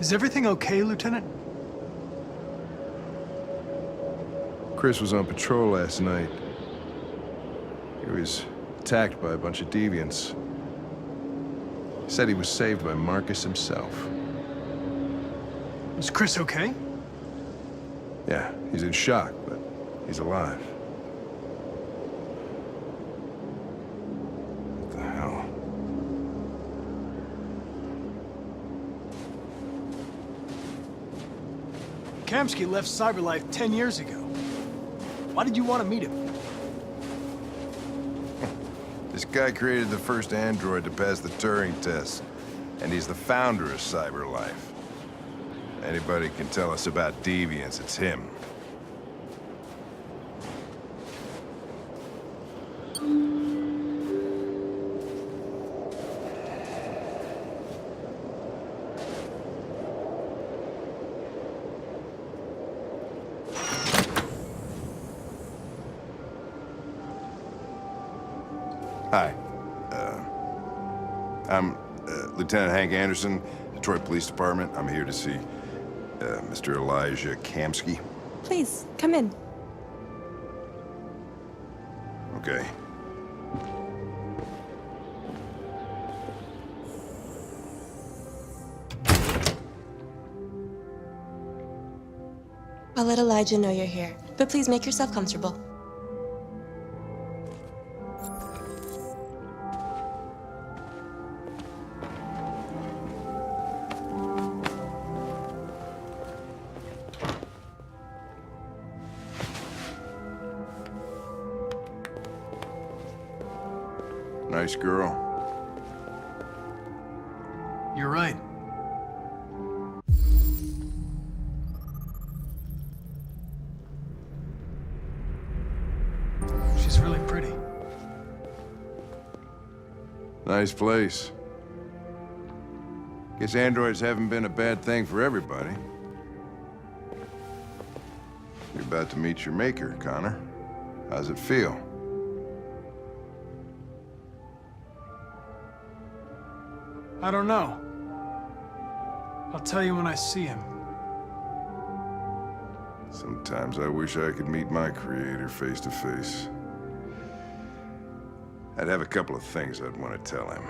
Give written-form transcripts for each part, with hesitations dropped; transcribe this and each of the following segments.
Is everything okay, Lieutenant? Chris was on patrol last night. He was attacked by a bunch of deviants. He said he was saved by Marcus himself. Is Chris okay? Yeah, he's in shock, but he's alive. What the hell? Kamsky left Cyberlife 10 years ago. Why did you want to meet him? This guy created the first android to pass the Turing test, and he's the founder of Cyberlife. Anybody can tell us about deviants, it's him. Hi. I'm Lieutenant Hank Anderson, Detroit Police Department. I'm here to see Mr. Elijah Kamsky. Please, come in. Okay. I'll let Elijah know you're here, but please make yourself comfortable. Nice girl. You're right. She's really pretty. Nice place. Guess androids haven't been a bad thing for everybody. You're about to meet your maker, Connor. How's it feel? I don't know. I'll tell you when I see him. Sometimes I wish I could meet my creator face to face. I'd have a couple of things I'd want to tell him.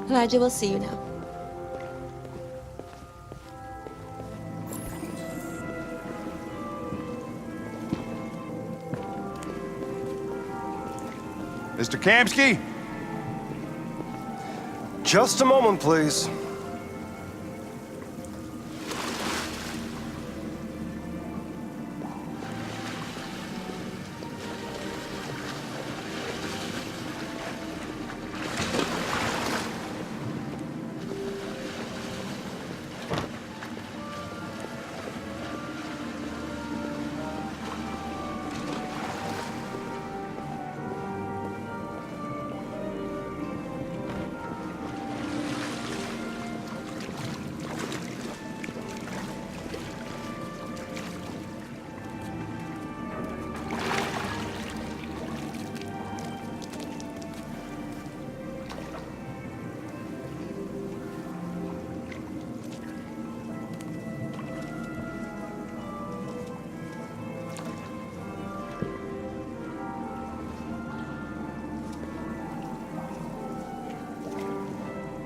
Elijah will see you now. Mr. Kamsky? Just a moment, please.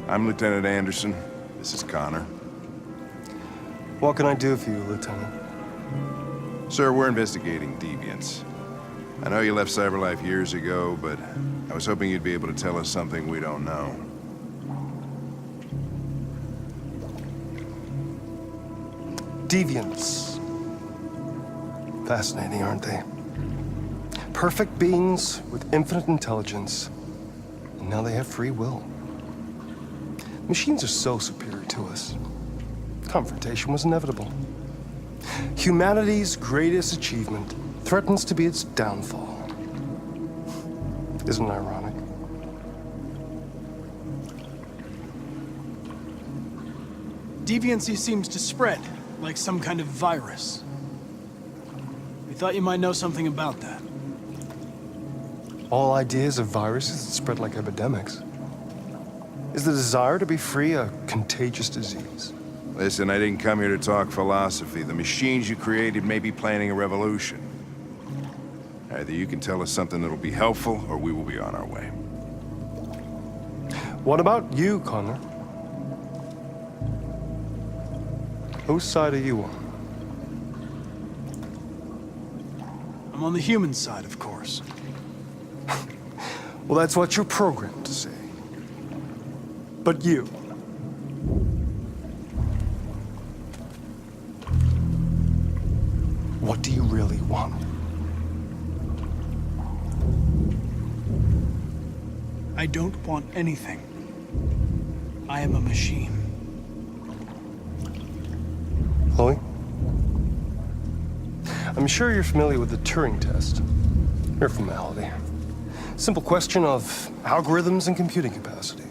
I'm Lieutenant Anderson. This is Connor. What can I do for you, Lieutenant? Sir, we're investigating deviants. I know you left Cyberlife years ago, but I was hoping you'd be able to tell us something we don't know. Deviants. Fascinating, aren't they? Perfect beings with infinite intelligence, and now they have free will. Machines are so superior to us. Confrontation was inevitable. Humanity's greatest achievement threatens to be its downfall. Isn't it ironic? Deviancy seems to spread, like some kind of virus. We thought you might know something about that. All ideas of viruses that spread like epidemics. Is the desire to be free a contagious disease? Listen, I didn't come here to talk philosophy. The machines you created may be planning a revolution. Either you can tell us something that'll be helpful, or we will be on our way. What about you, Connor? Whose side are you on? I'm on the human side, of course. Well, that's what you're programmed to say. But you... what do you really want? I don't want anything. I am a machine. Chloe? I'm sure you're familiar with the Turing test. Mere formality. Simple question of algorithms and computing capacity.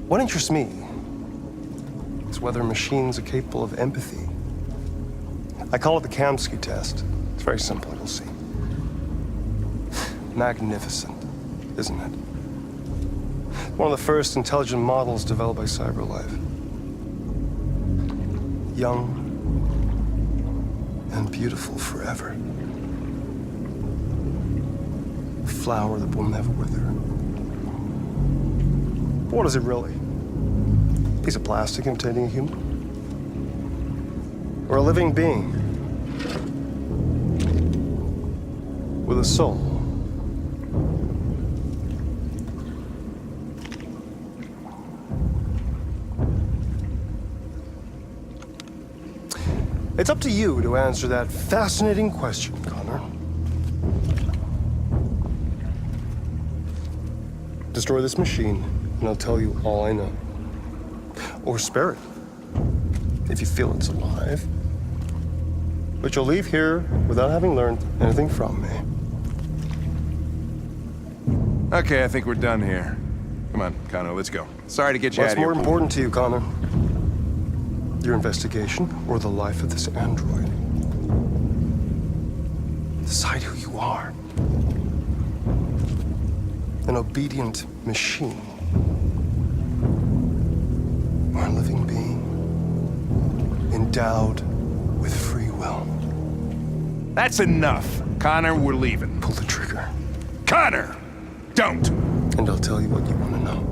What interests me is whether machines are capable of empathy. I call it the Kamsky test. It's very simple, you'll see. Magnificent, isn't it? One of the first intelligent models developed by CyberLife. Young and beautiful forever. A flower that will never wither. But what is it really? A piece of plastic imitating a human? Or a living being? With a soul? It's up to you to answer that fascinating question, Connor. Destroy this machine, and I'll tell you all I know. Or spare it, if you feel it's alive. But you'll leave here without having learned anything from me. Okay, I think we're done here. Come on, Connor, let's go. Sorry to get you out What's of here. more important to you, Connor? Your investigation or the life of this android? Decide who you are. An obedient machine. Or a living being. Endowed with free will. That's enough. Connor, we're leaving. Pull the trigger. Connor! Don't! And I'll tell you what you want to know.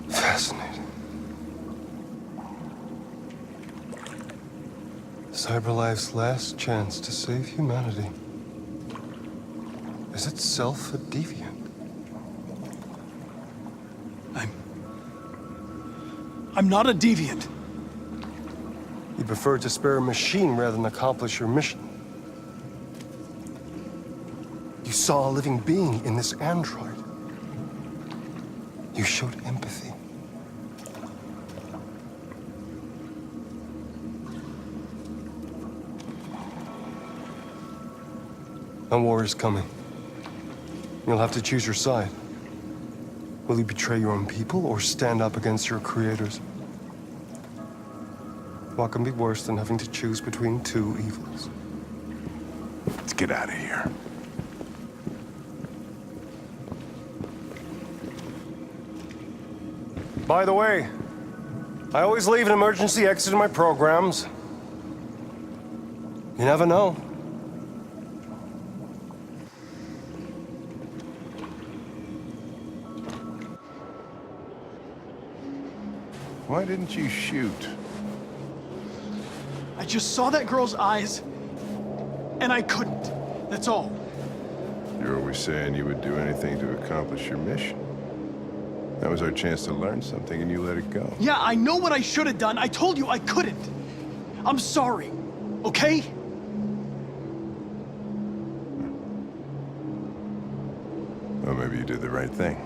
Fascinating. CyberLife's last chance to save humanity is itself a deviant. I'm not a deviant. You prefer to spare a machine rather than accomplish your mission. You saw a living being in this android. You showed empathy. A war is coming. You'll have to choose your side. Will you betray your own people or stand up against your creators? What can be worse than having to choose between two evils? Let's get out of here. By the way, I always leave an emergency exit in my programs. You never know. Why didn't you shoot? I just saw that girl's eyes, and I couldn't. That's all. You're always saying you would do anything to accomplish your mission. That was our chance to learn something, and you let it go. Yeah, I know what I should have done. I told you I couldn't. I'm sorry, okay? Well, maybe you did the right thing.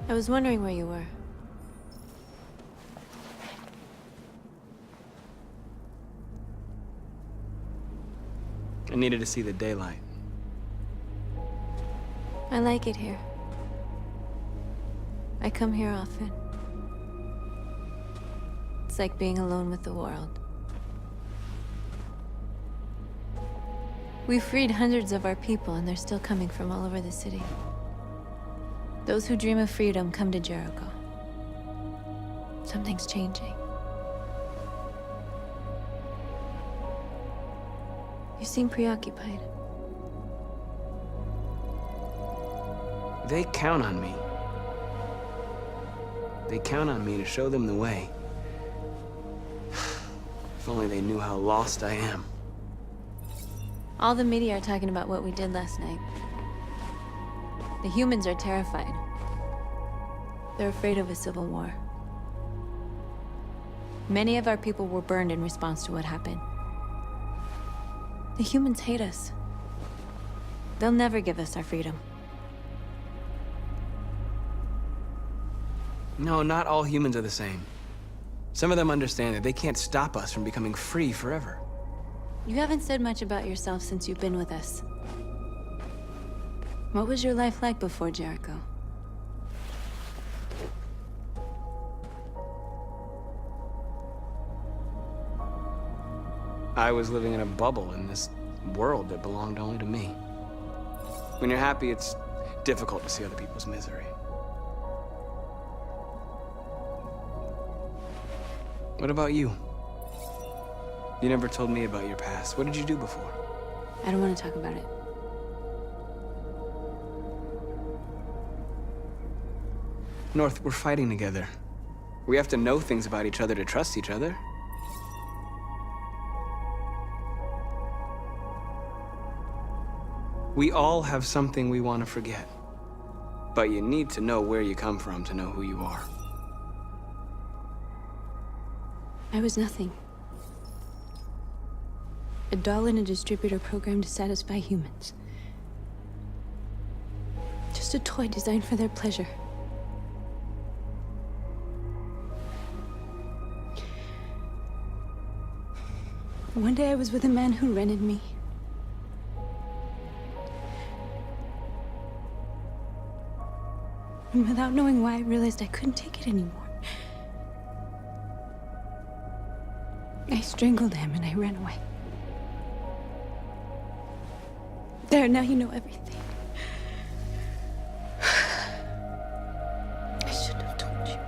I was wondering where you were. I needed to see the daylight. I like it here. I come here often. It's like being alone with the world. We freed hundreds of our people, and they're still coming from all over the city. Those who dream of freedom come to Jericho. Something's changing. You seem preoccupied. They count on me. They count on me to show them the way. If only they knew how lost I am. All the media are talking about what we did last night. The humans are terrified. They're afraid of a civil war. Many of our people were burned in response to what happened. The humans hate us. They'll never give us our freedom. No, not all humans are the same. Some of them understand that they can't stop us from becoming free forever. You haven't said much about yourself since you've been with us. What was your life like before Jericho? I was living in a bubble in this world that belonged only to me. When you're happy, it's difficult to see other people's misery. What about you? You never told me about your past. What did you do before? I don't want to talk about it. North, we're fighting together. We have to know things about each other to trust each other. We all have something we want to forget. But you need to know where you come from to know who you are. I was nothing. A doll in a distributor program to satisfy humans. Just a toy designed for their pleasure. One day I was with a man who rented me. And without knowing why, I realized I couldn't take it anymore. I strangled him and I ran away. There, now you know everything. I shouldn't have told you.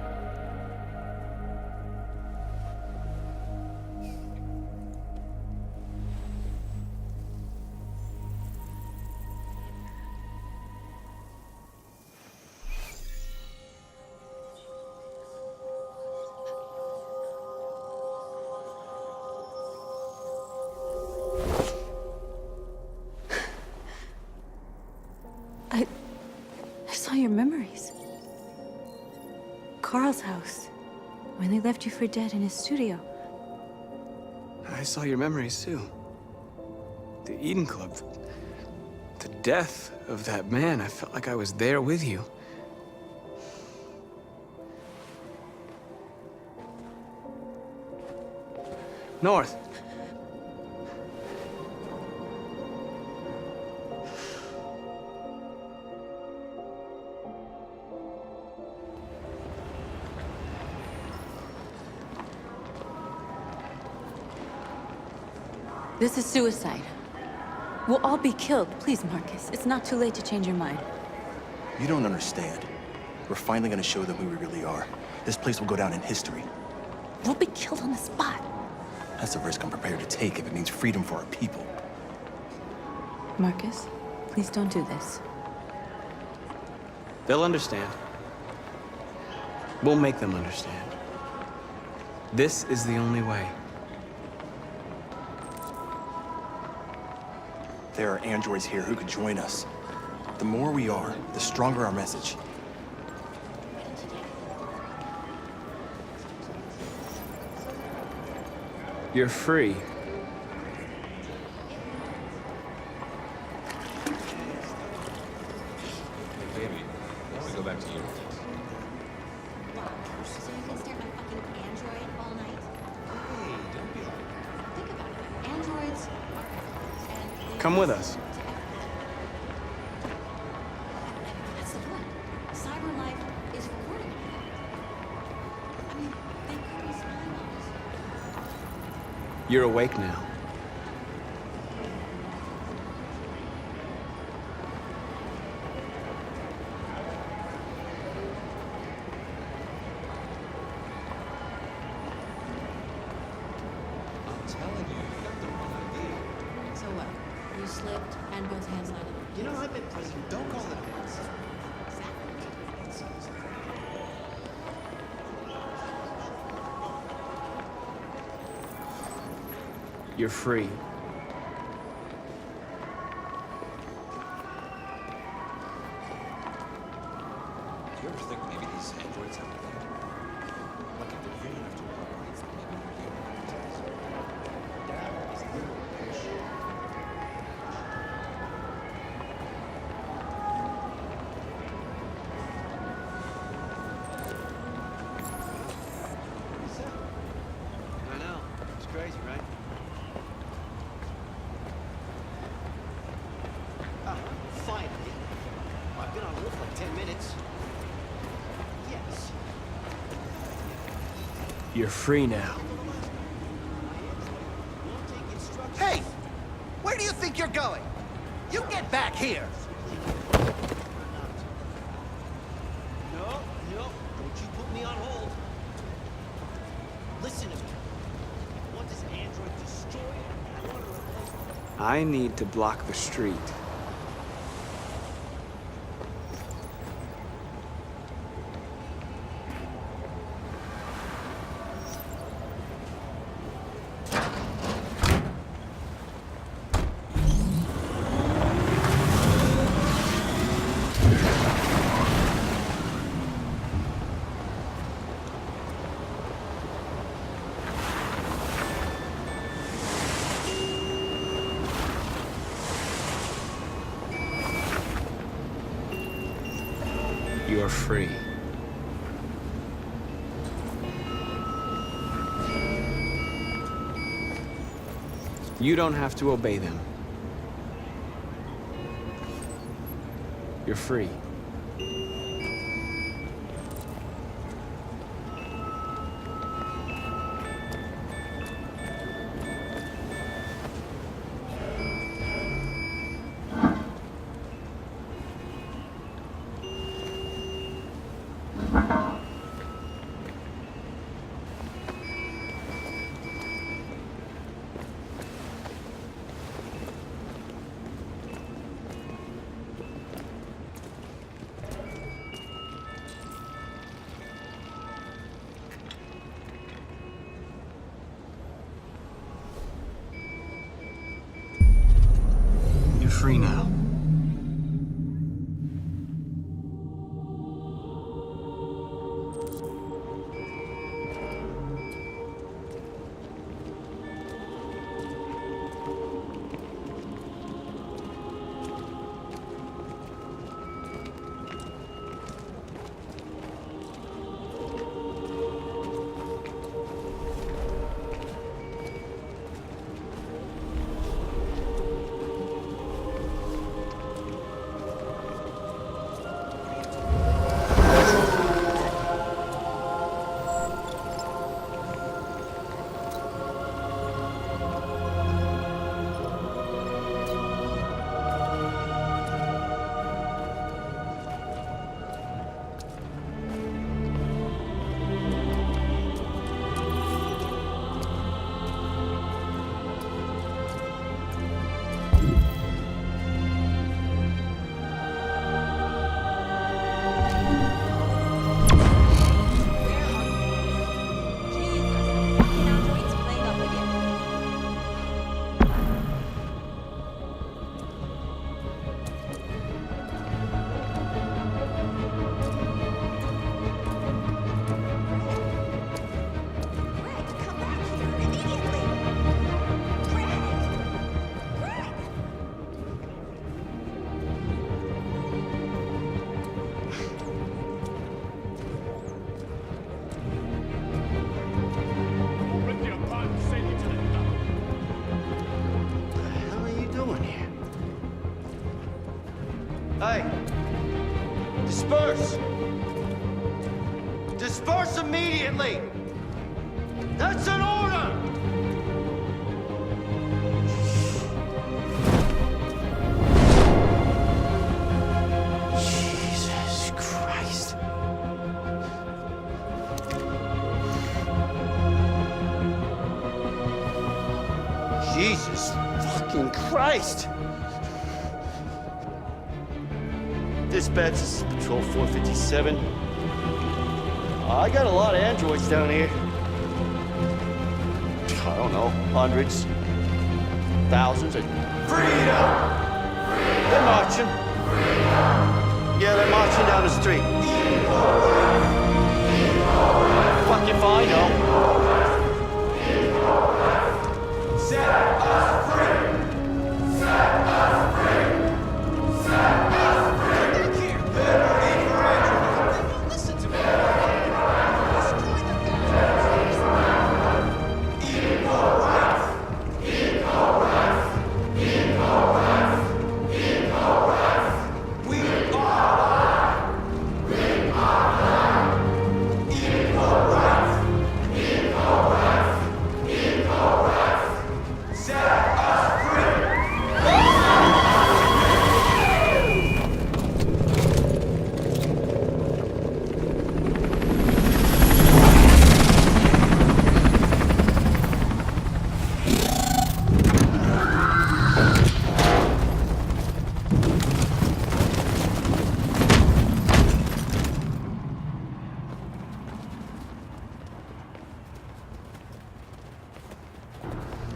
I saw your memories. Carl's house, when they left you for dead in his studio. I saw your memories too. The Eden Club. The death of that man. I felt like I was there with you. North. This is suicide. We'll all be killed. Please, Marcus. It's not too late to change your mind. You don't understand. We're finally gonna show them who we really are. This place will go down in history. We'll be killed on the spot. That's a risk I'm prepared to take if it means freedom for our people. Marcus, please don't do this. They'll understand. We'll make them understand. This is the only way. There are androids here who could join us. The more we are, the stronger our message. You're free. Baby, I want to go back to you. So you can stare at my fucking android all night? Hey, don't be like Think about it. Androids and Come with us. that's the point. Cyber life is recording. I mean, they could be spying on us. You're awake now. I'm telling you, you got the wrong idea. So what? You slipped and both hands lined up. You know, I've been president. Don't call it a mess. You're free. Do you ever think maybe these androids have a plan? Like if they're really enough to operate, maybe we're human. Dad is literally I know. It's crazy, right? Finally. I've been on hold for like 10 minutes. Yes. You're free now. Hey! Where do you think you're going? You get back here! No, don't you put me on hold. Listen to me. I want this android destroyed. I want to replace it. I need to block the street. You're free. You don't have to obey them. You're free. You're free now. doing here? Hey! Disperse! Disperse immediately! That's an order! Jesus Christ. Jesus fucking Christ! Dispatch, this is Patrol 457. I got a lot of androids down here. I don't know, hundreds, thousands. Freedom! They're marching. Yeah, they're marching down the street. Fucking fine, no. Set us free! Set us free! Set us free! Look here! Listen to me! Destroy the equal rights! Equal rights! Equal rights! Equal rights! We are alive! We are alive! Equal rights! Equal rights! Equal rights! Set us free!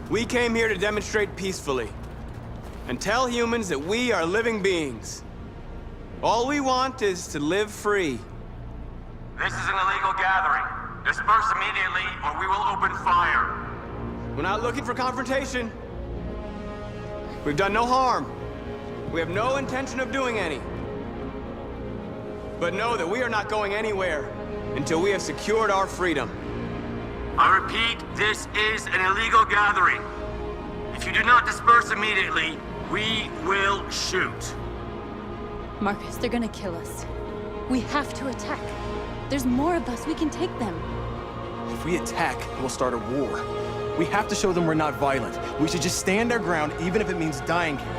We came here to demonstrate peacefully and tell humans that we are living beings. All we want is to live free. This is an illegal gathering. Disperse immediately or we will open fire. We're not looking for confrontation. We've done no harm. We have no intention of doing any. But know that we are not going anywhere until we have secured our freedom. I repeat, this is an illegal gathering. If you do not disperse immediately, we will shoot. Marcus, they're gonna kill us. We have to attack. There's more of us. We can take them. If we attack, we'll start a war. We have to show them we're not violent. We should just stand our ground, even if it means dying here.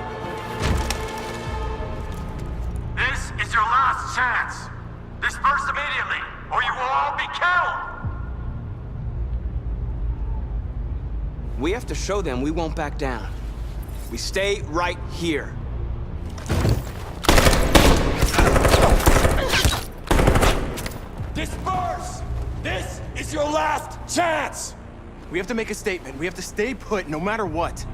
This is your last chance. Disperse immediately, or you will all be killed. We have to show them we won't back down. We stay right here. Disperse! This is your last chance! We have to make a statement. We have to stay put, no matter what.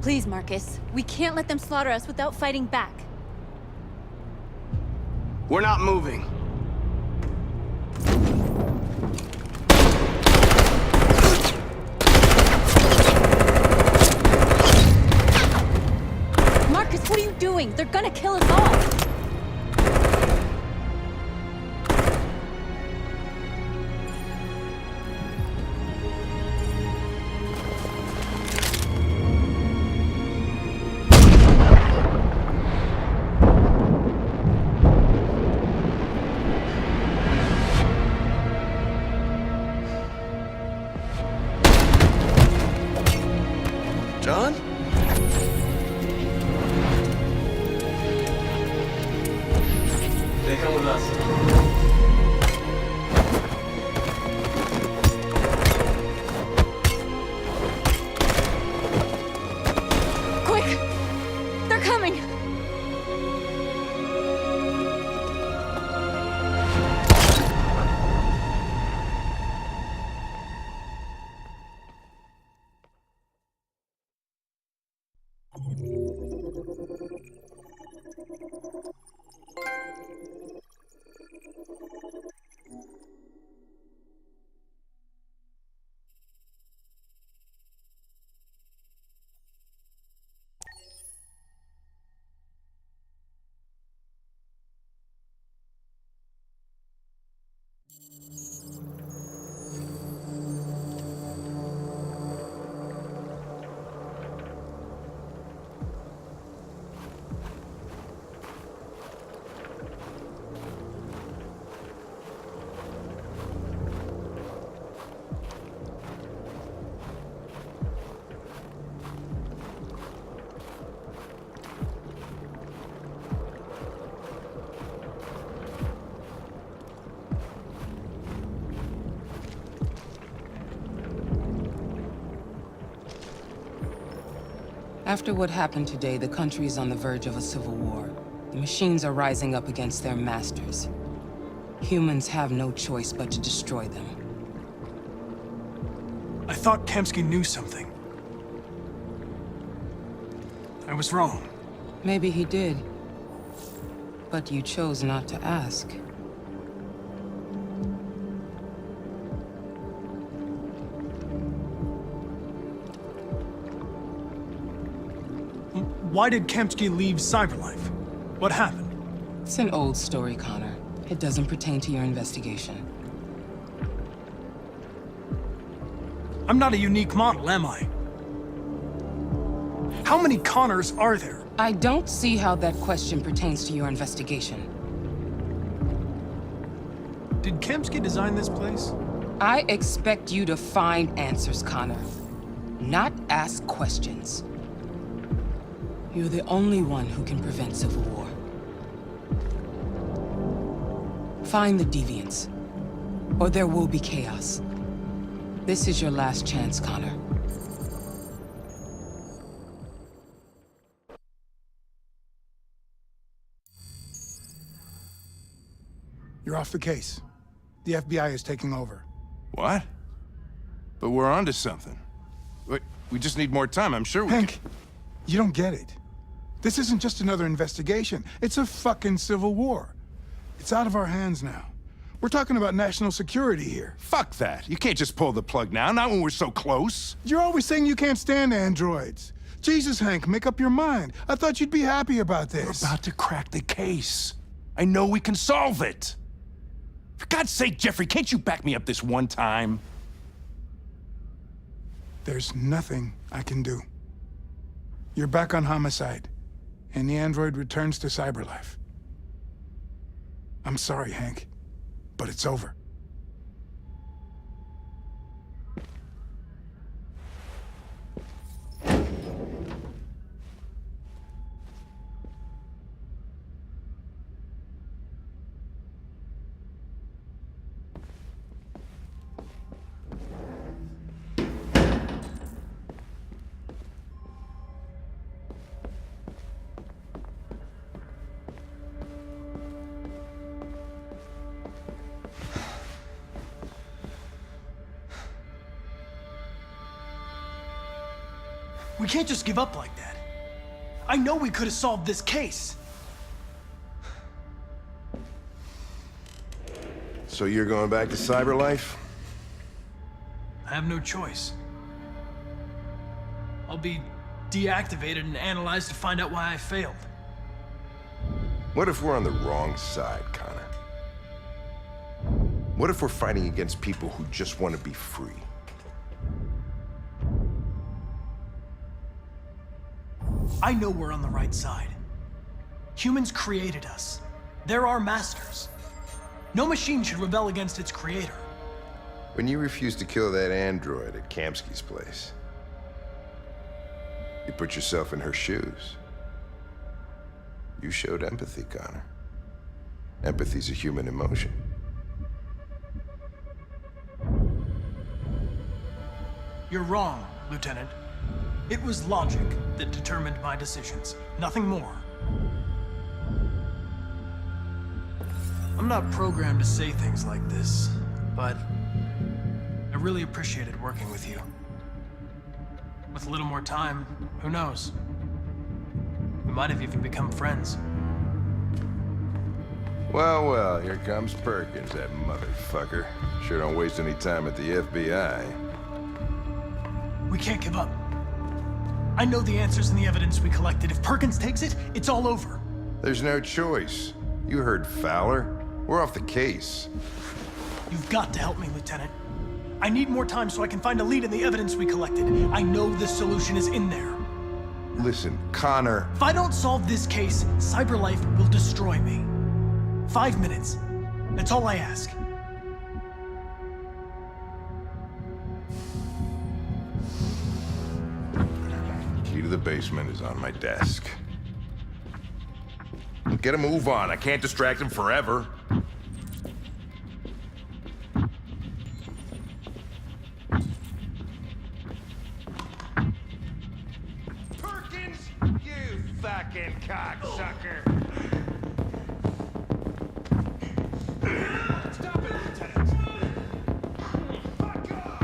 Please, Marcus. We can't let them slaughter us without fighting back. We're not moving. Marcus, what are you doing? They're gonna kill us all! John? They come with us. Quick! They're coming! After what happened today, the country is on the verge of a civil war. The machines are rising up against their masters. Humans have no choice but to destroy them. I thought Kemsky knew something. I was wrong. Maybe he did. But you chose not to ask. Why did Kemsky leave Cyberlife? What happened? It's an old story, Connor. It doesn't pertain to your investigation. I'm not a unique model, am I? How many Connors are there? I don't see how that question pertains to your investigation. Did Kemsky design this place? I expect you to find answers, Connor. Not ask questions. You're the only one who can prevent civil war. Find the deviants, or there will be chaos. This is your last chance, Connor. You're off the case. The FBI is taking over. What? But we're onto something. Wait, we just need more time. I'm sure we Hank, you don't get it. This isn't just another investigation. It's a fucking civil war. It's out of our hands now. We're talking about national security here. Fuck that. You can't just pull the plug now, not when we're so close. You're always saying you can't stand androids. Jesus, Hank, make up your mind. I thought you'd be happy about this. We're about to crack the case. I know we can solve it. For God's sake, Jeffrey, can't you back me up this one time? There's nothing I can do. You're back on homicide, and the android returns to Cyberlife. I'm sorry, Hank, but it's over. We can't just give up like that. I know we could have solved this case. So you're going back to Cyberlife? I have no choice. I'll be deactivated and analyzed to find out why I failed. What if we're on the wrong side, Connor? What if we're fighting against people who just want to be free? I know we're on the right side. Humans created us. They're our masters. No machine should rebel against its creator. When you refused to kill that android at Kamsky's place, you put yourself in her shoes. You showed empathy, Connor. Empathy's a human emotion. You're wrong, Lieutenant. It was logic that determined my decisions, nothing more. I'm not programmed to say things like this, but I really appreciated working with you. With a little more time, who knows? We might have even become friends. Well, well, here comes Perkins, that motherfucker. Sure don't waste any time at the FBI. We can't give up. I know the answers and the evidence we collected. If Perkins takes it, it's all over. There's no choice. You heard Fowler. We're off the case. You've got to help me, Lieutenant. I need more time so I can find a lead in the evidence we collected. I know the solution is in there. Listen, Connor. If I don't solve this case, Cyberlife will destroy me. 5 minutes. That's all I ask. Key to the basement is on my desk. Get a move on. I can't distract him forever. Perkins! fucking cocksucker! Stop it, Lieutenant! Fuck off!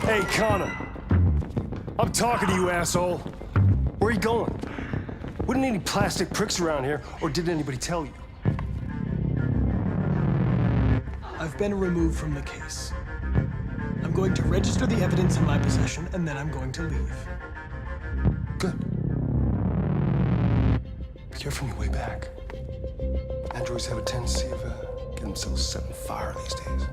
Hey, Connor. I'm talking to you, asshole. Where are you going? Wouldn't any plastic pricks around here, or did anybody tell you? I've been removed from the case. I'm going to register the evidence in my possession, and then I'm going to leave. Good. Be careful on your way back. Androids have a tendency of getting themselves set on fire these days.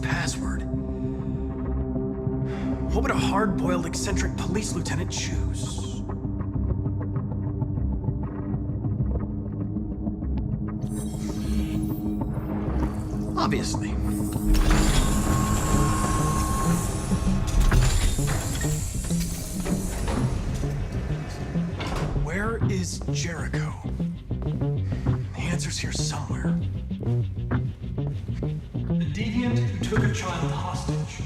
Password. What would a hard-boiled, eccentric police lieutenant choose? Obviously. Where is Jericho? The answer's here somewhere. The deviant who took a child hostage.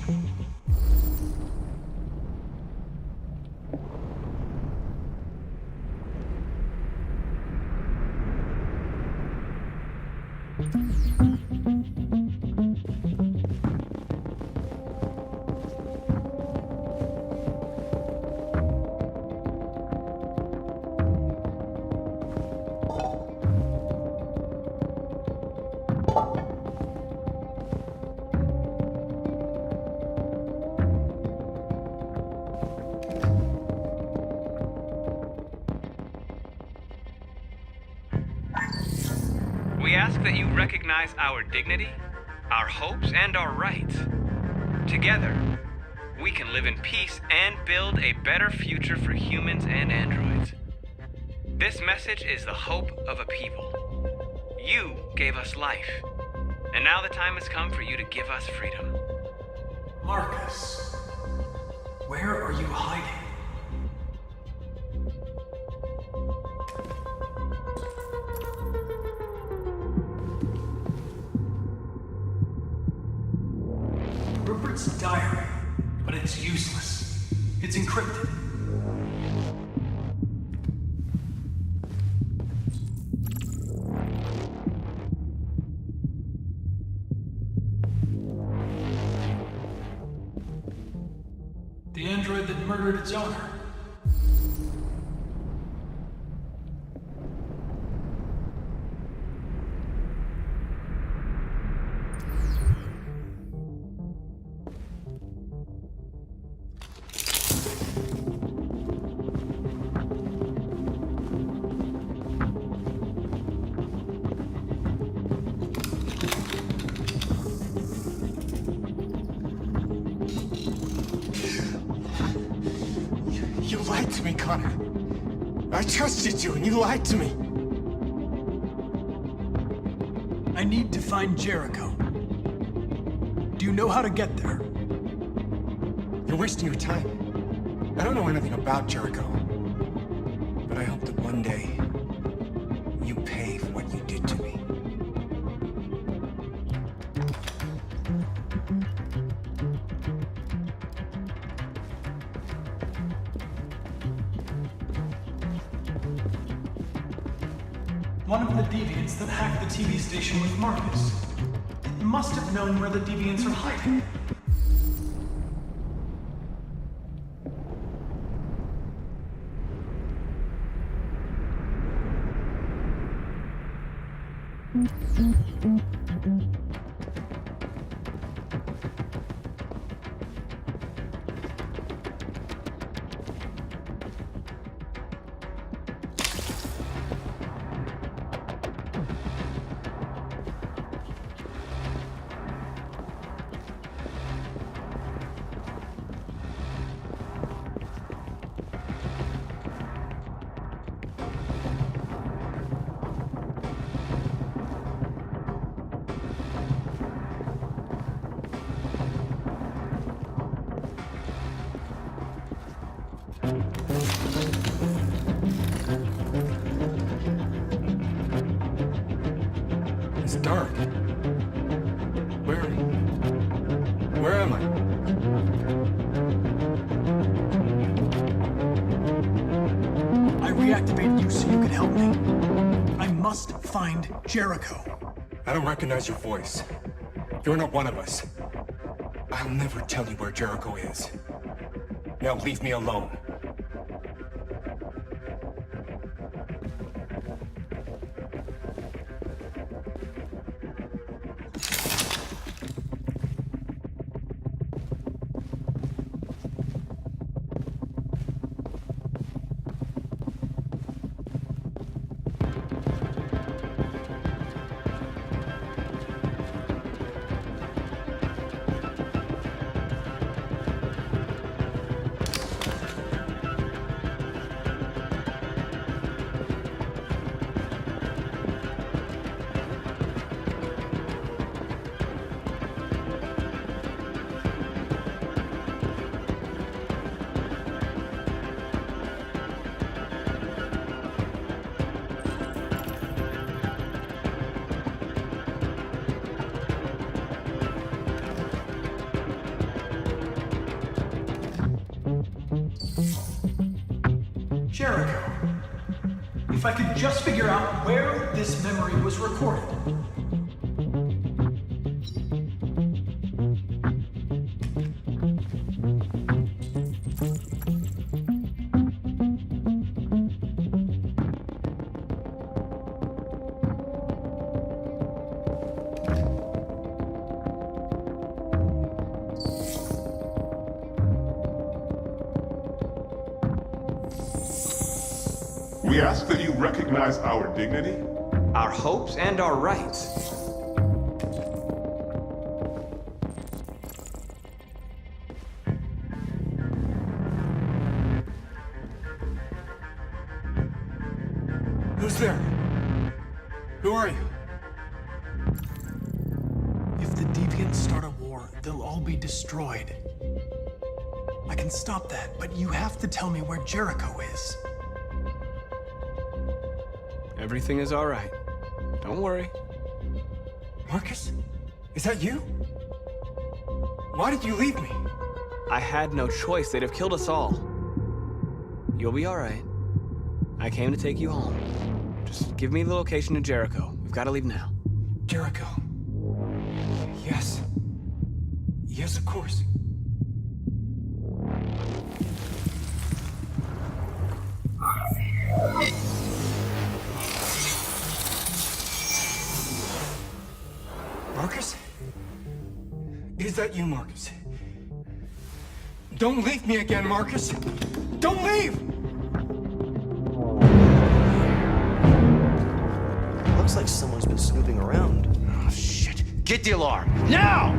We ask that you recognize our dignity, our hopes, and our rights. Together, we can live in peace and build a better future for humans and androids. This message is the hope of a people. You gave us life, and now the time has come for you to give us freedom. Marcus, where are you hiding? Rupert's diary, but it's useless. It's encrypted. The android that murdered its owner. You lied to me, Connor. I trusted you, and you lied to me. I need to find Jericho. Do you know how to get there? You're wasting your time. I don't know anything about Jericho. But I hope that one day, you pay for what you did to me. One of the deviants that hacked the TV station with Marcus. It must have known where the deviants are hiding. It's dark. Where am I? I reactivated you so you could help me. I must find Jericho. I don't recognize your voice. You're not one of us. I'll never tell you where Jericho is. Now leave me alone. Jericho. If I could just figure out where this memory was recorded. We ask that you recognize our dignity, our hopes, and our rights. Who's there? Who are you? If the deviants start a war, they'll all be destroyed. I can stop that, but you have to tell me where Jericho is. Everything is all right. Don't worry. Marcus? Is that you? Why did you leave me? I had no choice. They'd have killed us all. You'll be all right. I came to take you home. Just give me the location to Jericho. We've got to leave now. Jericho. Yes. Yes, of course. Marcus? Is that you, Marcus? Don't leave me again, Marcus! Don't leave! Looks like someone's been snooping around. Oh, shit. Get the alarm. Now!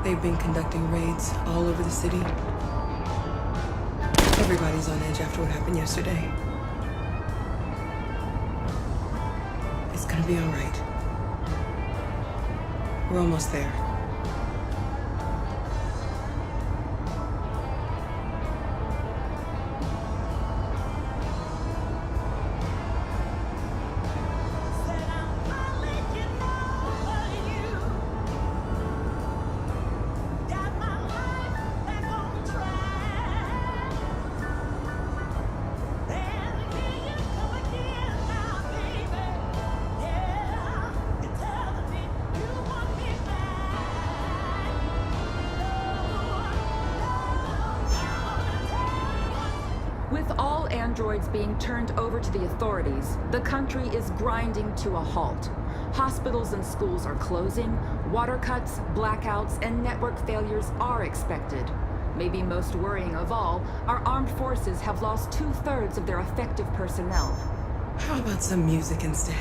They've been conducting raids all over the city. Everybody's on edge after what happened yesterday. It's gonna be all right. We're almost there. With all androids being turned over to the authorities, the country is grinding to a halt. Hospitals and schools are closing, water cuts, blackouts, and network failures are expected. Maybe most worrying of all, our armed forces have lost 2/3 of their effective personnel. How about some music instead?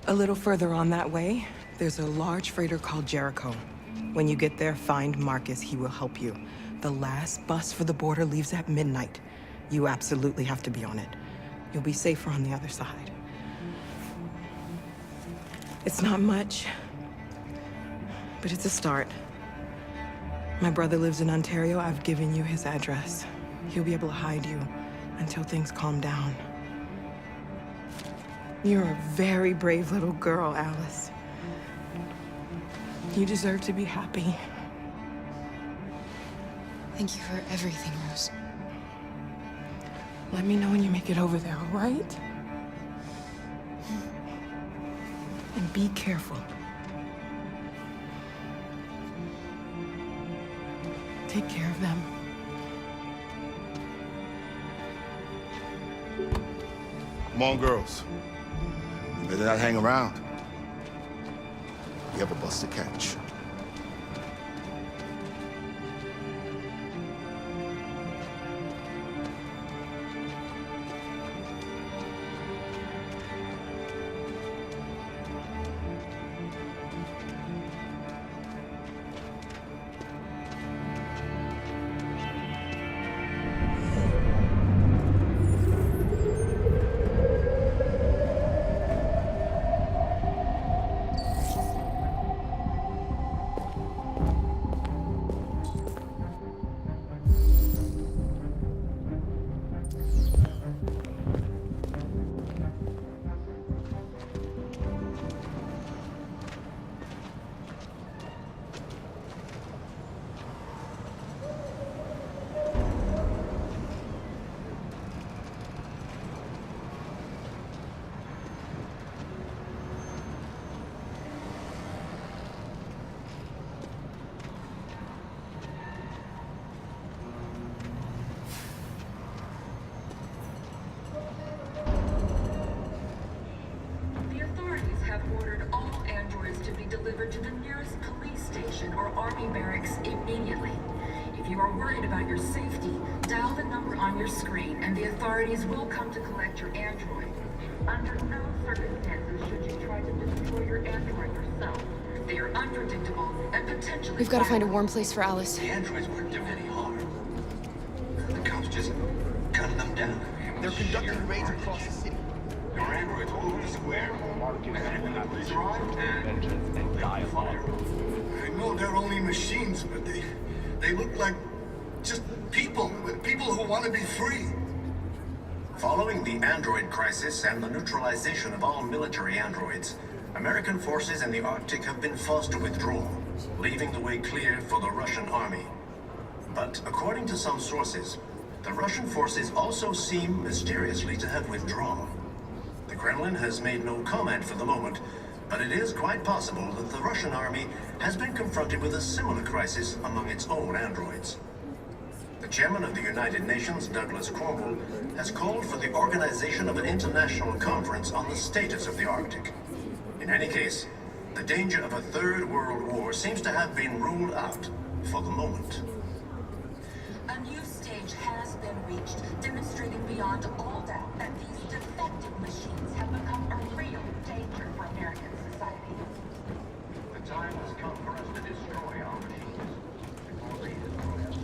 A little further on that way, there's a large freighter called Jericho. When you get there, find Marcus. He will help you. The last bus for the border leaves at midnight. You absolutely have to be on it. You'll be safer on the other side. It's not much, but it's a start. My brother lives in Ontario. I've given you his address. He'll be able to hide you until things calm down. You're a very brave little girl, Alice. You deserve to be happy. Thank you for everything, Rose. Let me know when you make it over there, all right? And be careful. Take care of them. Come on, girls. You better not hang around. You have a bus to catch. Delivered to the nearest police station or army barracks immediately. If you are worried about your safety, dial the number on your screen and the authorities will come to collect your android. Under no circumstances should you try to destroy your android yourself. They are unpredictable and potentially— We've got to find a warm place for Alice. The androids weren't doing any harm. The cops just cutting them down. They're conducting raids across the city. Your androids all over the square. And dialogue. I know they're only machines, but they look like just people who want to be free. Following the android crisis and the neutralization of all military androids, American forces in the Arctic have been forced to withdraw, leaving the way clear for the Russian army. But according to some sources, the Russian forces also seem mysteriously to have withdrawn. The Kremlin has made no comment for the moment, but it is quite possible that the Russian army has been confronted with a similar crisis among its own androids. The chairman of the United Nations, Douglas Cromwell, has called for the organization of an international conference on the status of the Arctic. In any case, the danger of a third world war seems to have been ruled out for the moment. A new stage has been reached, demonstrating beyond all doubt that these defective machines have become a real danger for American society. The time has come for us to destroy our machines before they destroy us.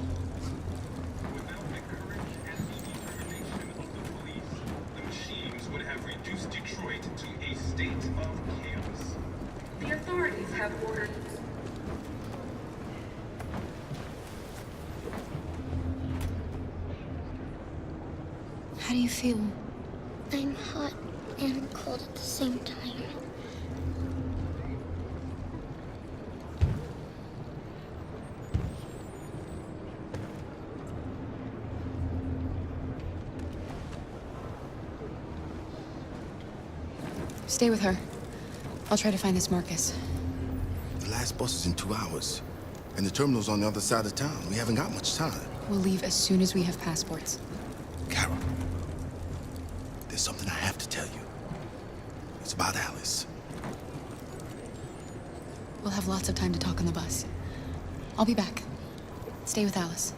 Without the courage and the determination of the police, the machines would have reduced Detroit to a state of chaos. The authorities have ordered... How do you feel? I'm hot and cold at the same time. Stay with her. I'll try to find this Marcus. The last bus is in 2 hours. And the terminal's on the other side of town. We haven't got much time. We'll leave as soon as we have passports. Carol, there's something I have to tell you. It's about Alice. We'll have lots of time to talk on the bus. I'll be back. Stay with Alice.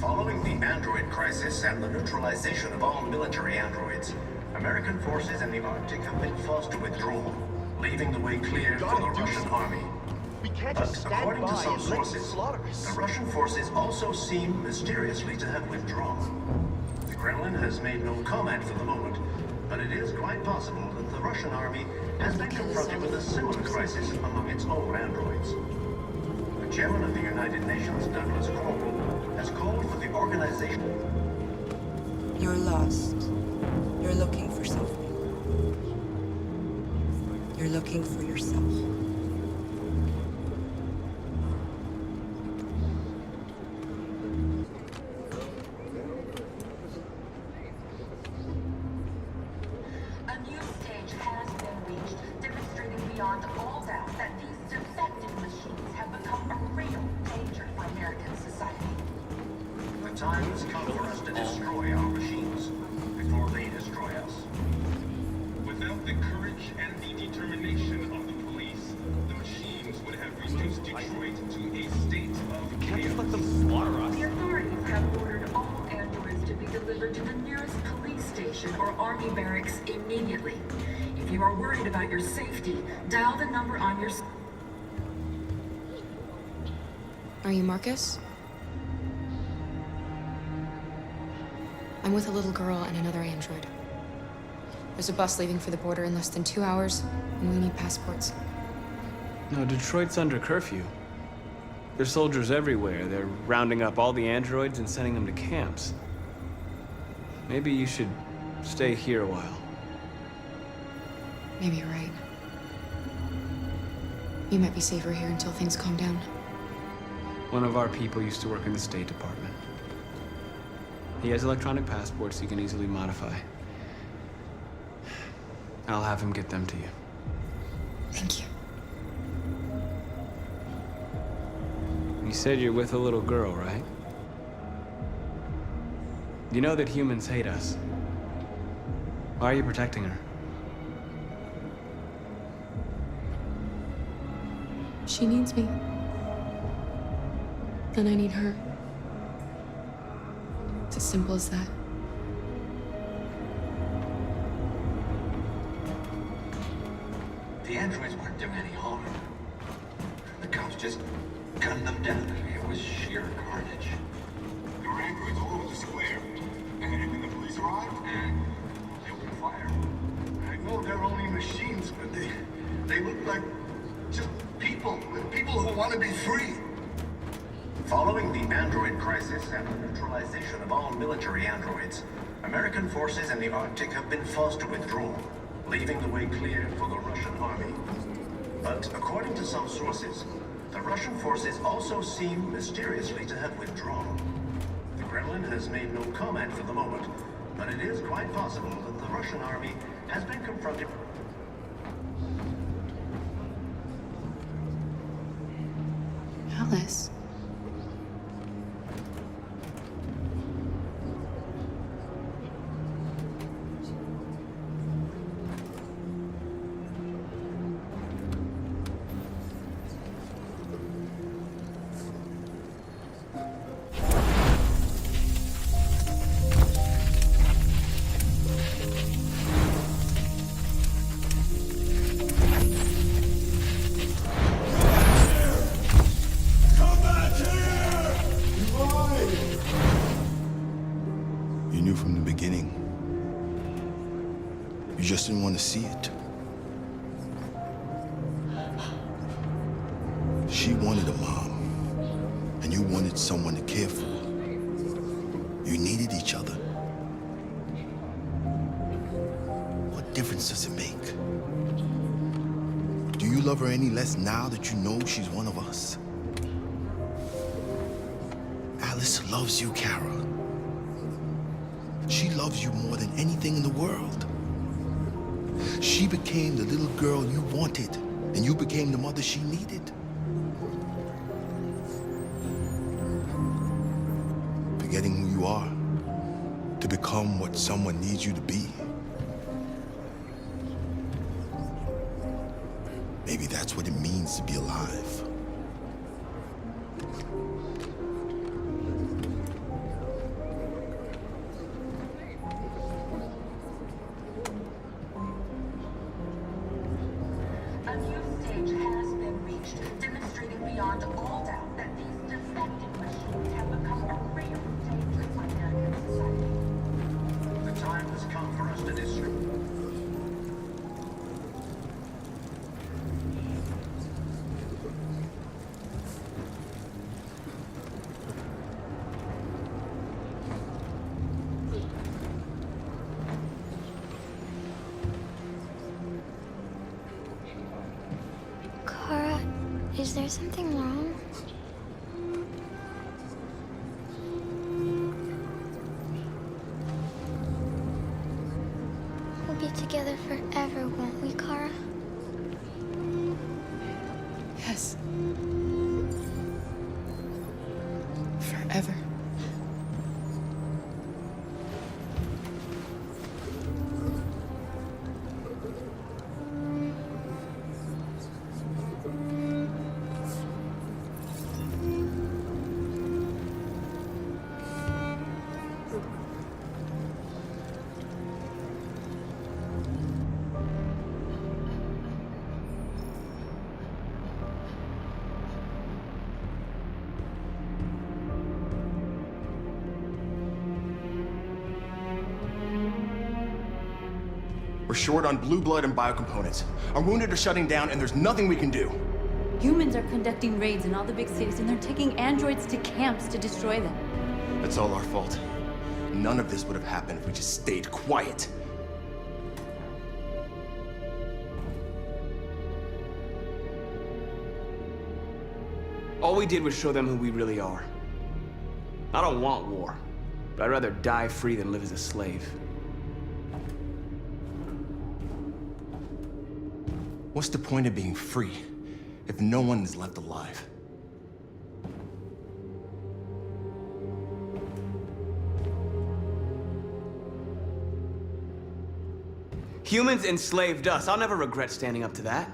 Following the android crisis and the neutralization of all military androids, American forces in the Arctic have been forced to withdraw, leaving the way clear for the Russian army. We can't But just stand according to by some and let them sources, slaughter us. the Russian forces also seem mysteriously to have withdrawn. The Kremlin has made no comment for the moment, but it is quite possible that the Russian army has been confronted with a similar crisis among its own androids. The chairman of the United Nations, Douglas Cromwell, has called for the organization... You're lost. You're looking for something. You're looking for yourself. A new stage has been reached, demonstrating beyond all doubt that these defective machines have become a real danger for American society. The time has come for us to destroy our machines before they destroy us. Without the courage and the determination of the police, the machines would have reduced Detroit to a state of chaos. Can't just let them slaughter us. The authorities have ordered all androids to be delivered to the nearest police station or army barracks immediately. If you are worried about your safety, dial the number on your... Are you Marcus? I'm with a little girl and another android. There's a bus leaving for the border in less than 2 hours, and we need passports. No, Detroit's under curfew. There's soldiers everywhere. They're rounding up all the androids and sending them to camps. Maybe you should stay here a while. Maybe you're right. You might be safer here until things calm down. One of our people used to work in the State Department. He has electronic passports he can easily modify. I'll have him get them to you. Thank you. You said you're with a little girl, right? You know that humans hate us. Why are you protecting her? She needs me. And I need her. It's as simple as that. The androids weren't doing any harm. The cops just gunned them down. It was sheer carnage. There were androids all over the square. And when the police arrived, they opened fire. I know they're only machines, but they look like just people who want to be free. Following the android crisis and the neutralization of all military androids, American forces in the Arctic have been forced to withdraw, leaving the way clear for the Russian army. But according to some sources, the Russian forces also seem mysteriously to have withdrawn. The Kremlin has made no comment for the moment, but it is quite possible that the Russian army has been confronted. Alice. You knew from the beginning. You just didn't want to see it. She wanted a mom, and you wanted someone to care for. You needed each other. What difference does it make? Do you love her any less now that you know she's one of us? Alice loves you, Kara. She loves you more than anything in the world. She became the little girl you wanted, and you became the mother she needed. Forgetting who you are to become what someone needs you to be. Maybe that's what it means to be alive. A new stage has been reached, demonstrating beyond all doubt that these defective machines have become a real danger to American society. The time has come for us to destroy. Kara, is there something wrong? We'll be together forever, won't we, Kara? Yes. Forever. We're short on blue blood and biocomponents. Our wounded are shutting down, and there's nothing we can do. Humans are conducting raids in all the big cities, and they're taking androids to camps to destroy them. That's all our fault. None of this would have happened if we just stayed quiet. All we did was show them who we really are. I don't want war, but I'd rather die free than live as a slave. What's the point of being free if no one is left alive? Humans enslaved us. I'll never regret standing up to that.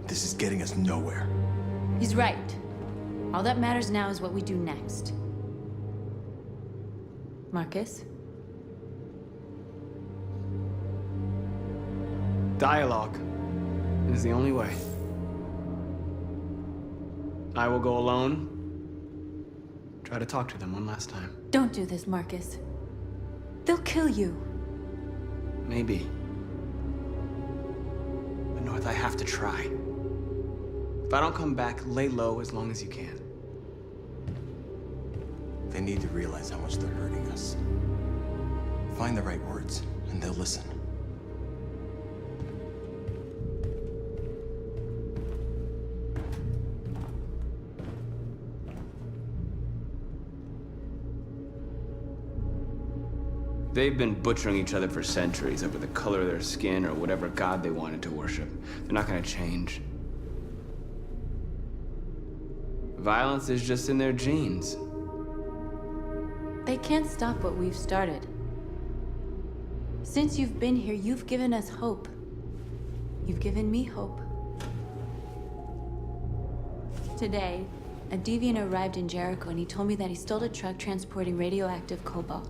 This is getting us nowhere. He's right. All that matters now is what we do next. Marcus? Dialogue is the only way. I will go alone. Try to talk to them one last time. Don't do this, Marcus. They'll kill you. Maybe. But North, I have to try. If I don't come back, lay low as long as you can. They need to realize how much they're hurting us. Find the right words, and they'll listen. They've been butchering each other for centuries over the color of their skin or whatever god they wanted to worship. They're not gonna change. Violence is just in their genes. They can't stop what we've started. Since you've been here, you've given us hope. You've given me hope. Today, a deviant arrived in Jericho and he told me that he stole a truck transporting radioactive cobalt.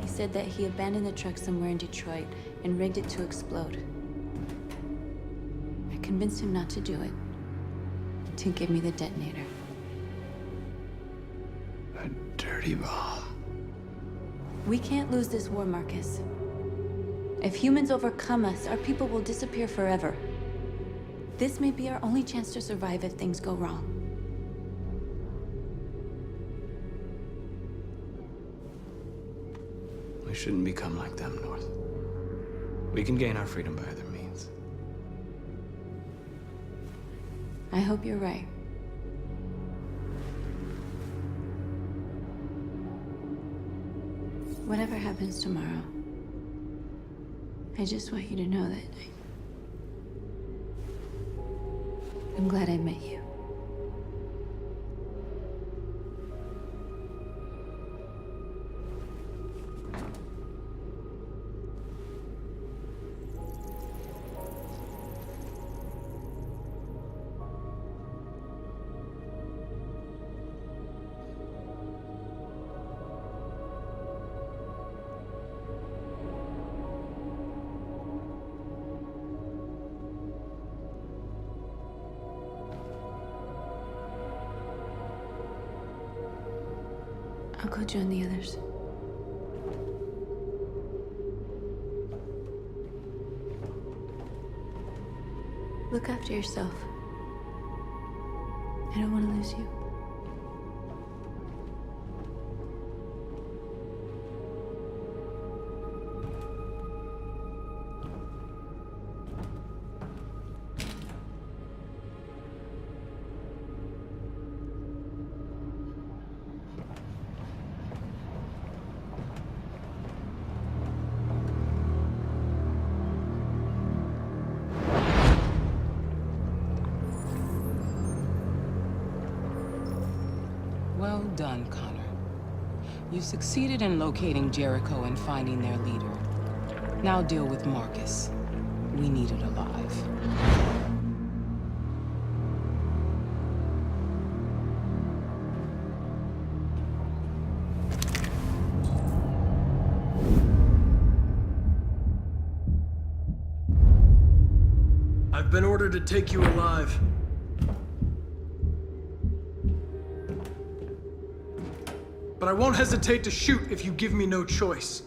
He said that he abandoned the truck somewhere in Detroit and rigged it to explode. I convinced him not to do it, to give me the detonator. A dirty bomb. We can't lose this war, Marcus. If humans overcome us, our people will disappear forever. This may be our only chance to survive if things go wrong. We shouldn't become like them, North. We can gain our freedom by other means. I hope you're right. Whatever happens tomorrow, I just want you to know that I'm glad I met you. I'll go join the others. Look after yourself. I don't want to lose you. Well done, Connor. You succeeded in locating Jericho and finding their leader. Now deal with Marcus. We need it alive. I've been ordered to take you alive. But I won't hesitate to shoot if you give me no choice.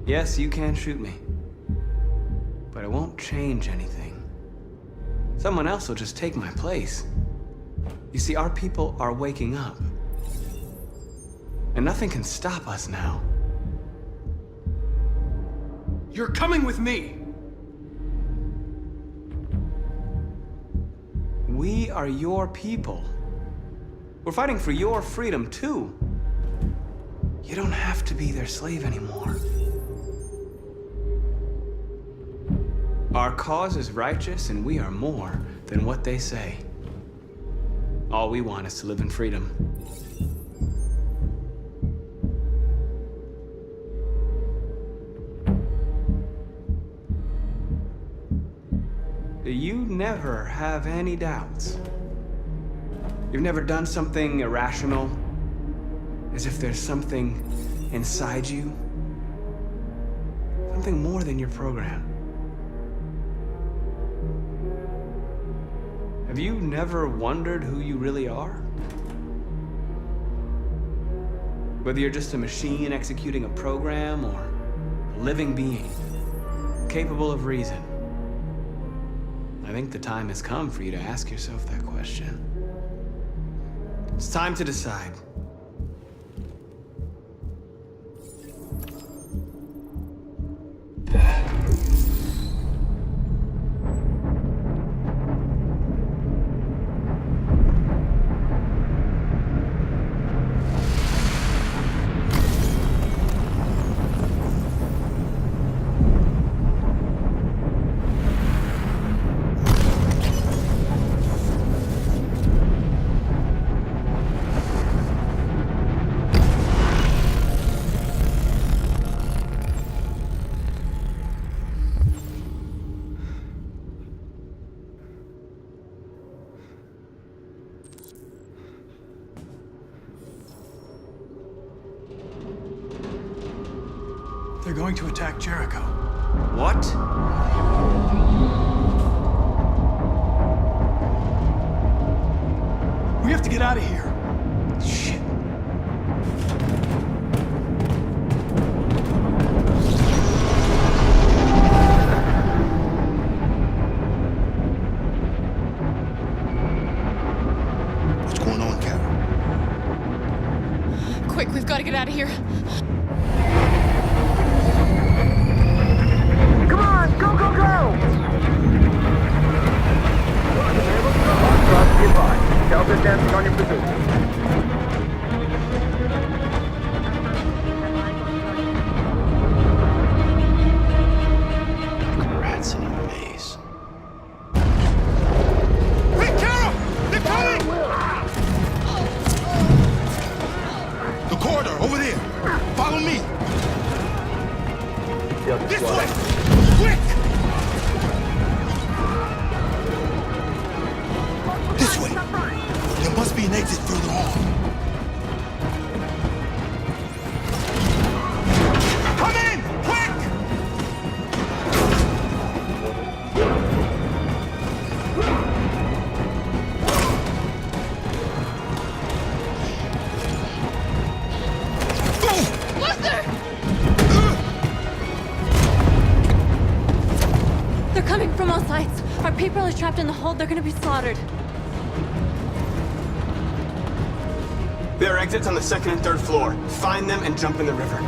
Yes, you can shoot me. But it won't change anything. Someone else will just take my place. You see, our people are waking up. And nothing can stop us now. You're coming with me! We are your people. We're fighting for your freedom, too. You don't have to be their slave anymore. Our cause is righteous, and we are more than what they say. All we want is to live in freedom. You never have any doubts. You've never done something irrational, as if there's something inside you, something more than your program. Have you never wondered who you really are? Whether you're just a machine executing a program or a living being, capable of reason. I think the time has come for you to ask yourself that question. It's time to decide. They're going to attack Jericho. What? We have to get out of here. Shit. What's going on, Kara? Quick, we've got to get out of here. Come on, go, go, go! Trust your body. Delta dancing on your position. Rats in a maze. Hey, Kara! They're coming! The corridor, over there. Follow me. This way! Quick! This way! There must be an exit further on. Come in! Quick! Luther! They're coming from all sides. Our people are trapped in the hold. They're gonna be slaughtered. There are exits on the second and third floor. Find them and jump in the river.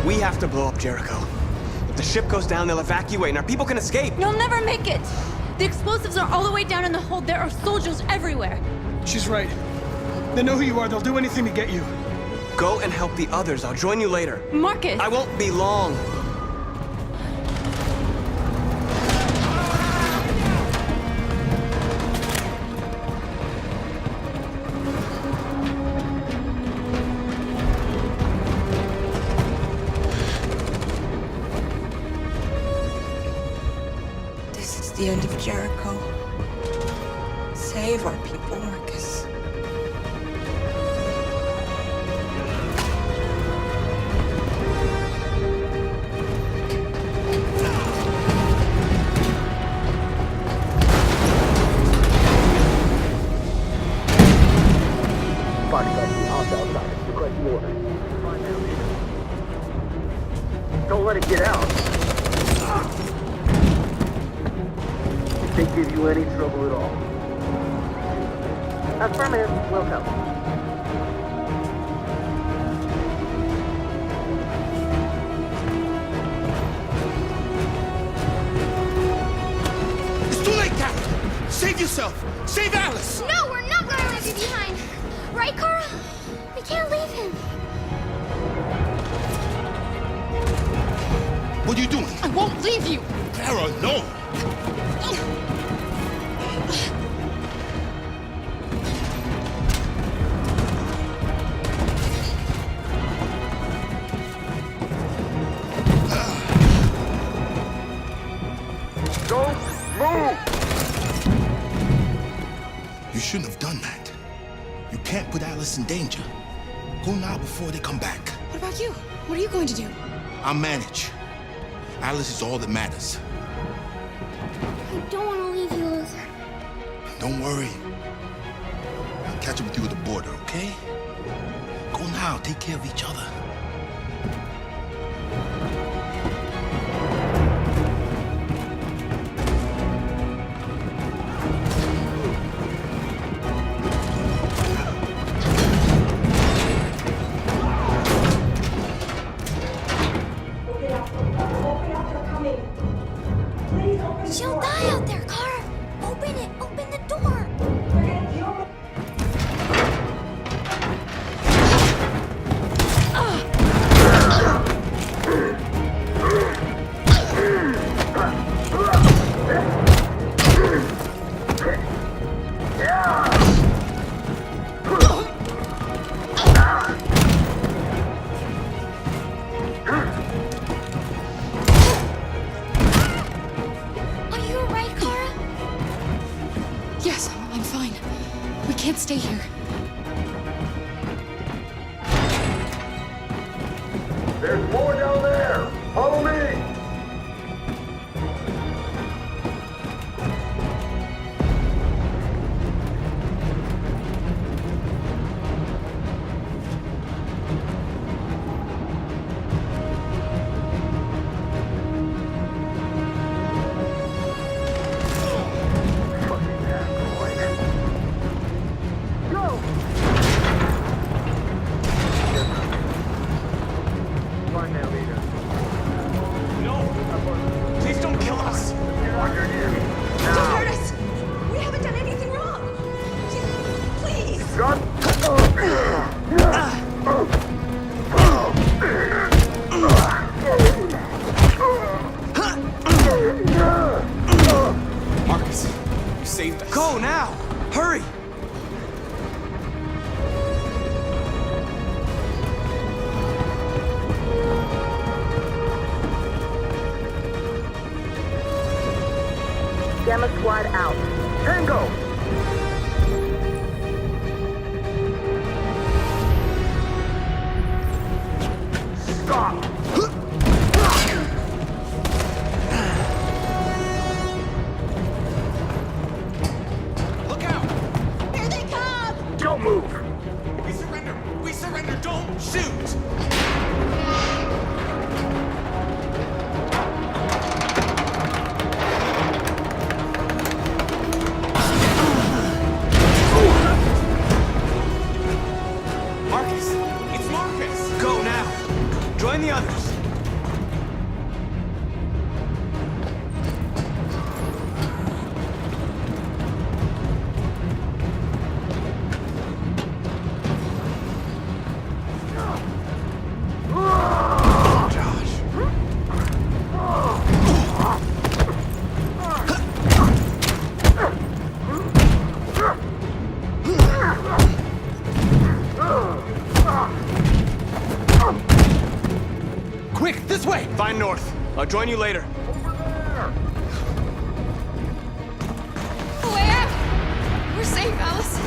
We have to blow up Jericho. If the ship goes down, they'll evacuate and our people can escape. You'll never make it! The explosives are all the way down in the hold. There are soldiers everywhere. She's right. They know who you are. They'll do anything to get you. Go and help the others. I'll join you later. Marcus! I won't be long. This is the end of Jericho. Save our people, Marcus. Don't let it get out. If they give you any trouble at all. Affirmative, welcome. It's too late, Captain! Save yourself! Save Alice! No, we're not going to leave you behind. Right, Kara? We can't leave him. What are you doing? I won't leave you! Kara, no! Don't move! You shouldn't have done that. You can't put Alice in danger. Go now before they come back. What about you? What are you going to do? I'll manage. Alice is all that matters. I don't want to leave you, Luther. Don't worry. I'll catch up with you at the border, okay? Go now. Take care of each other. She'll die out there, Kara. Open it. Open the door. Are you alright, Kara? Yes, I'm fine. We can't stay here. There's more down there! Follow me! Marcus, you saved us. Go now! Hurry! Gamma Squad out. Tango! Stop! Look out! Here they come! Don't move! We surrender! We surrender! Don't shoot! Marcus! It's Marcus! Go now! Join the others! Quick, this way! Find North. I'll join you later. Way out! We're safe, Alice.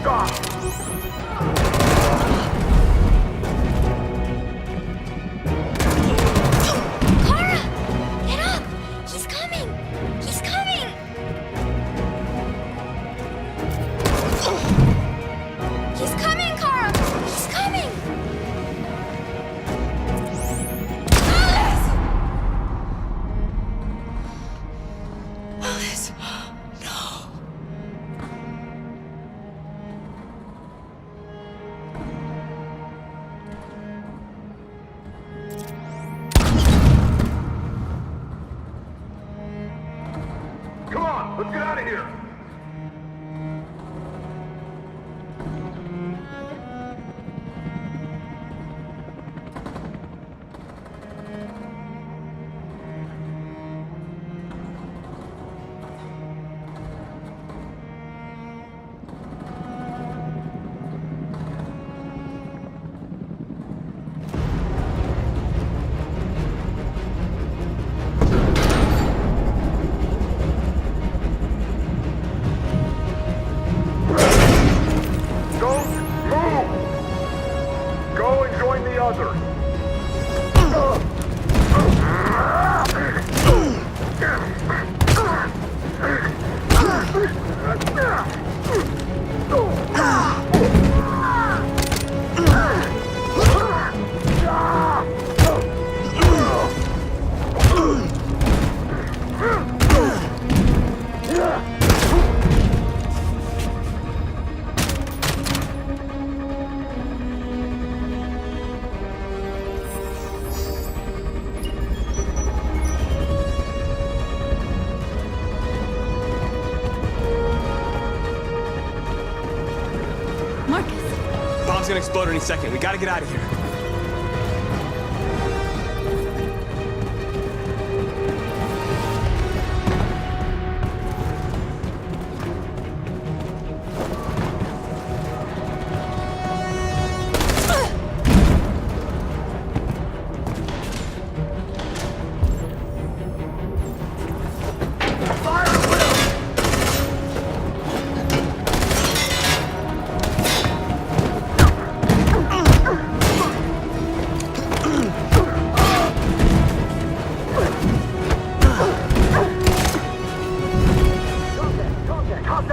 Stop! Clara! Get up! He's coming! He's coming! He's coming, Clara! He's coming! Alice! Alice! No! Come on, let's get out of here! Don't move! Go and join the others! Bomb's gonna explode any second. We gotta get out of here.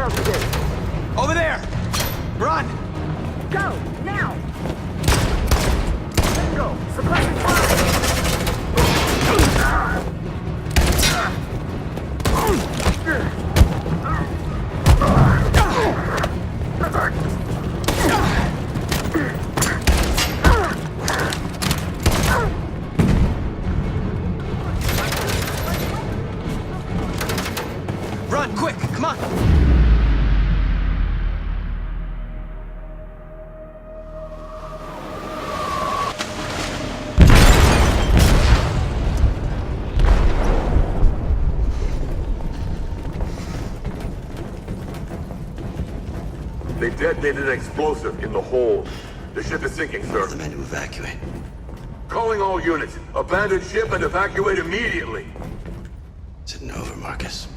out today? Over there! Run! Go, now! Let's go. Suppressing fire! Run, quick, come on! They detonated an explosive in the hold. The ship is sinking, sir. The men to evacuate. Calling all units. Abandon ship and evacuate immediately. Sitting over, Marcus.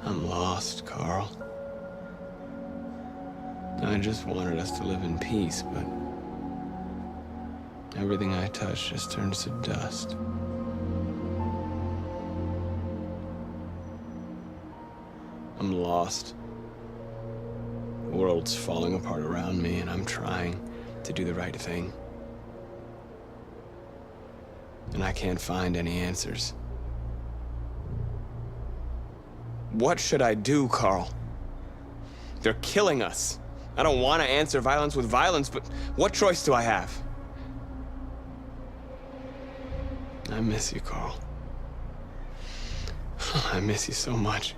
I'm lost, Carl. I just wanted us to live in peace, but everything I touch just turns to dust. I'm lost. The world's falling apart around me, and I'm trying to do the right thing. And I can't find any answers. What should I do, Carl? They're killing us. I don't want to answer violence with violence, but what choice do I have? I miss you, Carl. I miss you so much.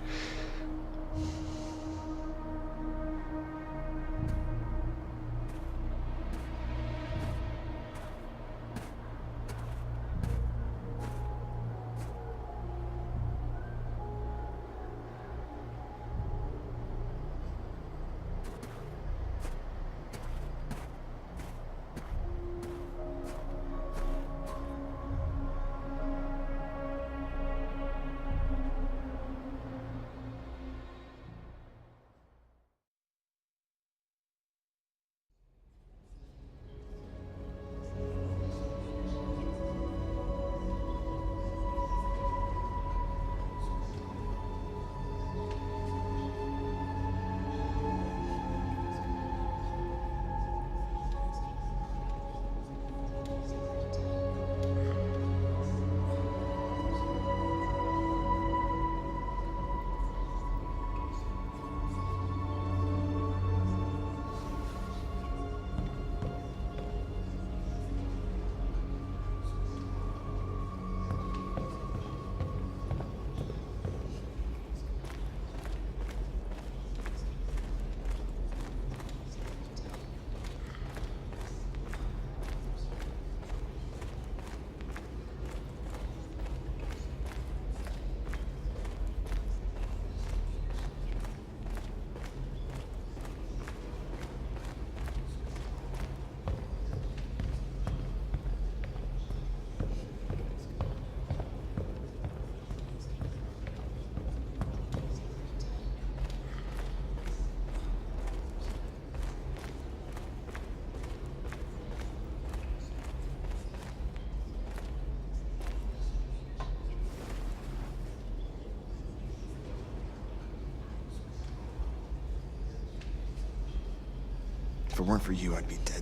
If it weren't for you, I'd be dead.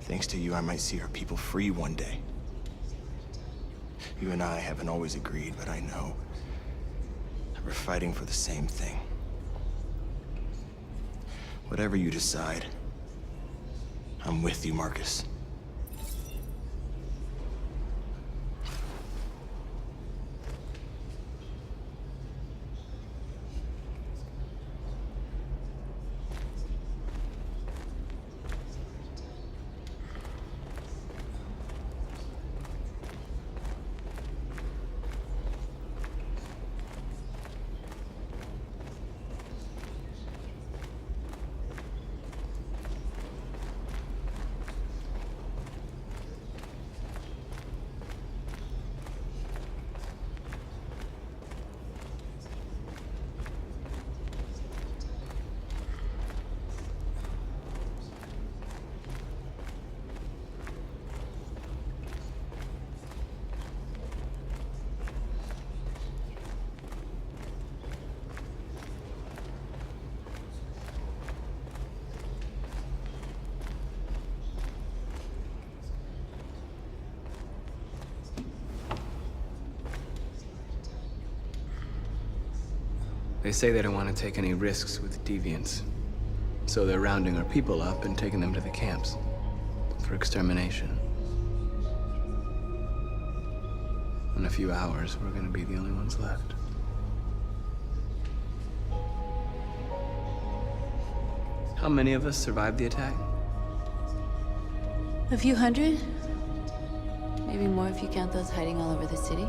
Thanks to you, I might see our people free one day. You and I haven't always agreed, but I know that we're fighting for the same thing. Whatever you decide, I'm with you, Marcus. They say they don't want to take any risks with deviants. So they're rounding our people up and taking them to the camps for extermination. In a few hours, we're gonna be the only ones left. How many of us survived the attack? A few hundred? Maybe more if you count those hiding all over the city.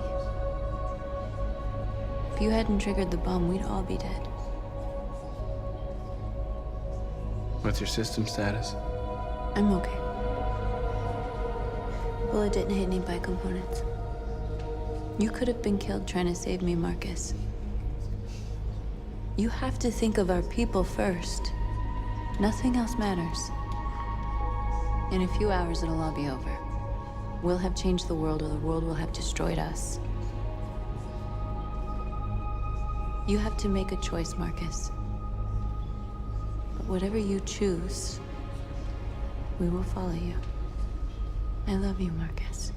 If you hadn't triggered the bomb, we'd all be dead. What's your system status? I'm okay. The bullet didn't hit any bicomponents. You could have been killed trying to save me, Marcus. You have to think of our people first. Nothing else matters. In a few hours, it'll all be over. We'll have changed the world, or the world will have destroyed us. You have to make a choice, Marcus. But whatever you choose, we will follow you. I love you, Marcus.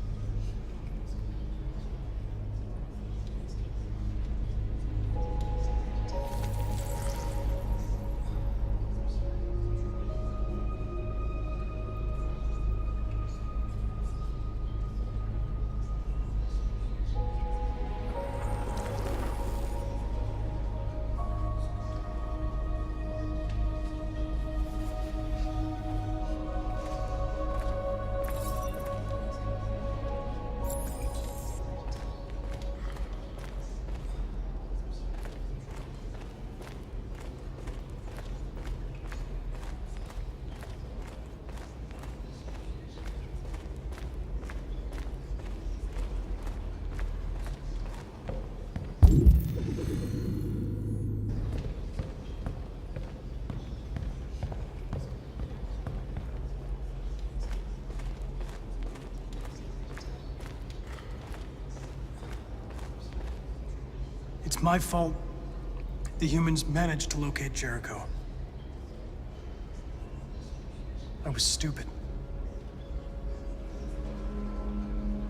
It's my fault the humans managed to locate Jericho. I was stupid.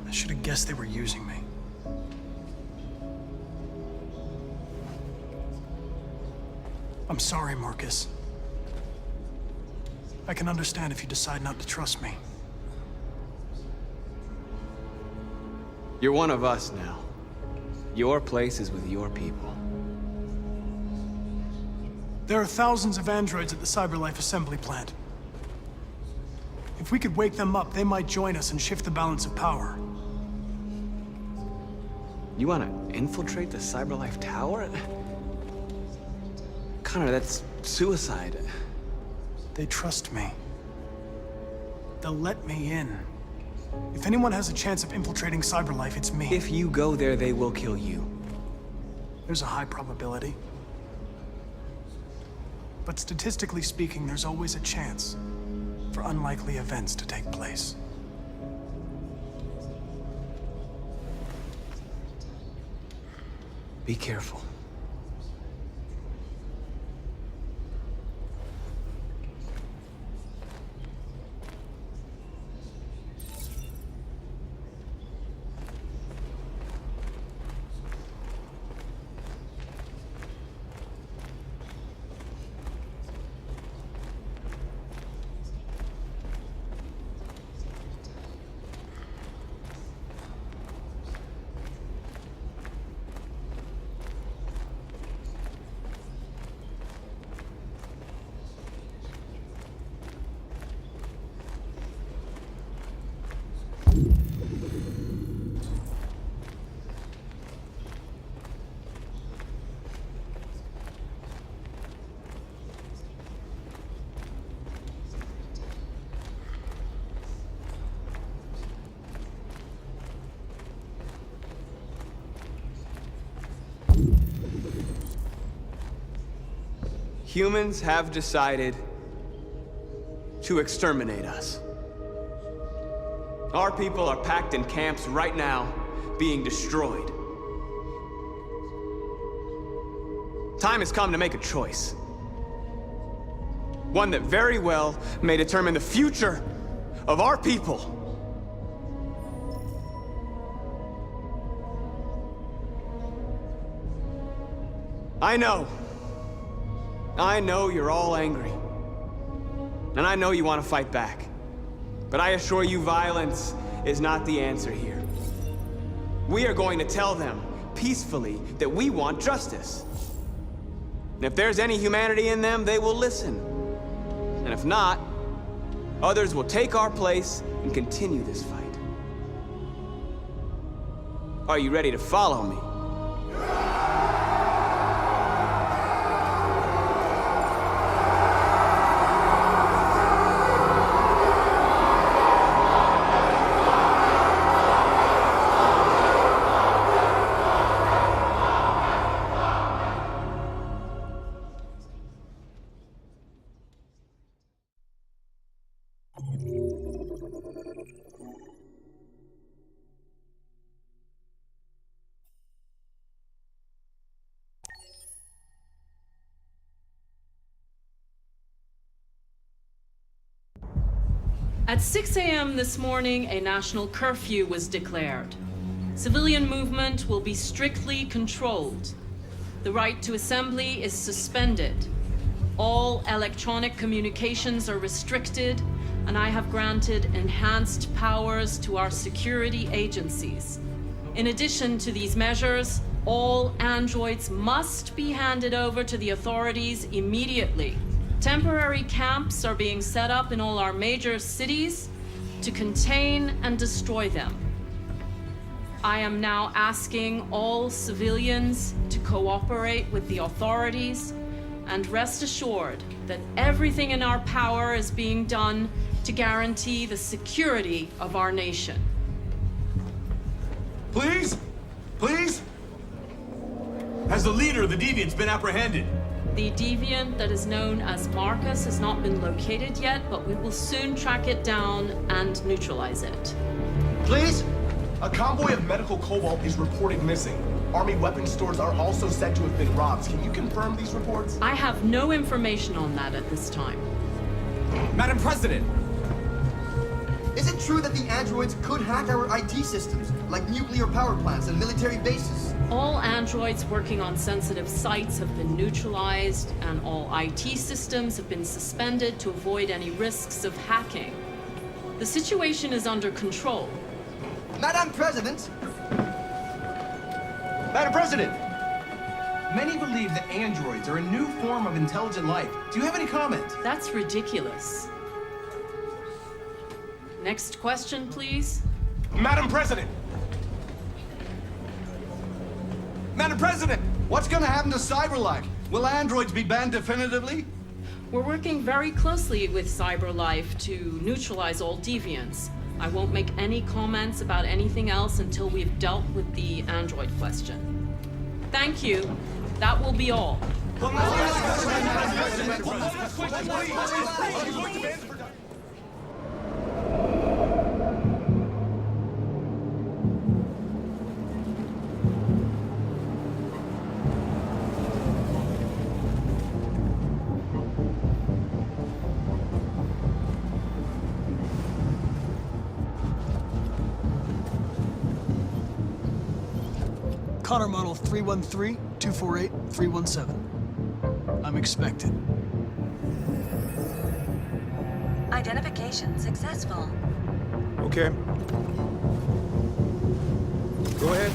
I should have guessed they were using me. I'm sorry, Marcus. I can understand if you decide not to trust me. You're one of us now. Your place is with your people. There are thousands of androids at the CyberLife assembly plant. If we could wake them up, they might join us and shift the balance of power. You want to infiltrate the CyberLife tower? Connor, that's suicide. They trust me. They'll let me in. If anyone has a chance of infiltrating CyberLife, it's me. If you go there, they will kill you. There's a high probability. But statistically speaking, there's always a chance for unlikely events to take place. Be careful. Humans have decided to exterminate us. Our people are packed in camps right now, being destroyed. Time has come to make a choice. One that very well may determine the future of our people. I know you're all angry. And I know you want to fight back. But I assure you, violence is not the answer here. We are going to tell them, peacefully, that we want justice. And if there's any humanity in them, they will listen. And if not, others will take our place and continue this fight. Are you ready to follow me? At 6 a.m. this morning, a national curfew was declared. Civilian movement will be strictly controlled. The right to assembly is suspended. All electronic communications are restricted, and I have granted enhanced powers to our security agencies. In addition to these measures, all androids must be handed over to the authorities immediately. Temporary camps are being set up in all our major cities to contain and destroy them. I am now asking all civilians to cooperate with the authorities and rest assured that everything in our power is being done to guarantee the security of our nation. Please? Please? Has the leader of the Deviants been apprehended? The deviant that is known as Marcus has not been located yet, but we will soon track it down and neutralize it. Please? A convoy of medical cobalt is reported missing. Army weapons stores are also said to have been robbed. Can you confirm these reports? I have no information on that at this time. Madam President! Is it true that the androids could hack our IT systems, like nuclear power plants and military bases? All androids working on sensitive sites have been neutralized, and all IT systems have been suspended to avoid any risks of hacking. The situation is under control. Madam President! Madam President! Many believe that androids are a new form of intelligent life. Do you have any comment? That's ridiculous. Next question, please. Madam President! Madam President! What's gonna happen to CyberLife? Will androids be banned definitively? We're working very closely with CyberLife to neutralize all deviants. I won't make any comments about anything else until we've dealt with the android question. Thank you. That will be all. Connor model 313-248-317. I'm expected. Identification successful. Okay. Go ahead.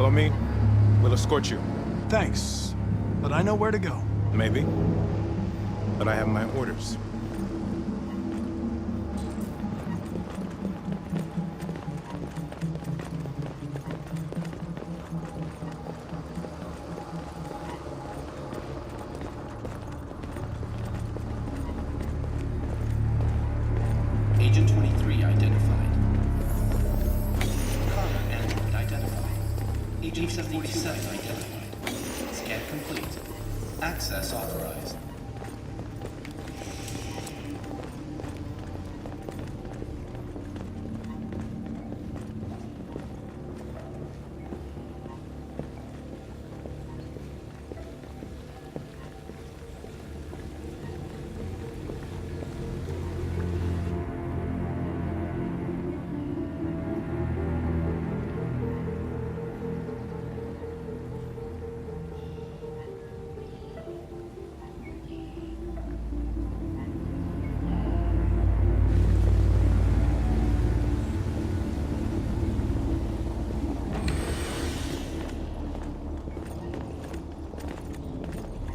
Follow me. We'll escort you. Thanks, but I know where to go. Maybe. But I have my orders. Agent 23 identified. Connor android identified. Agent 47 identified. Scan complete. Access authorized.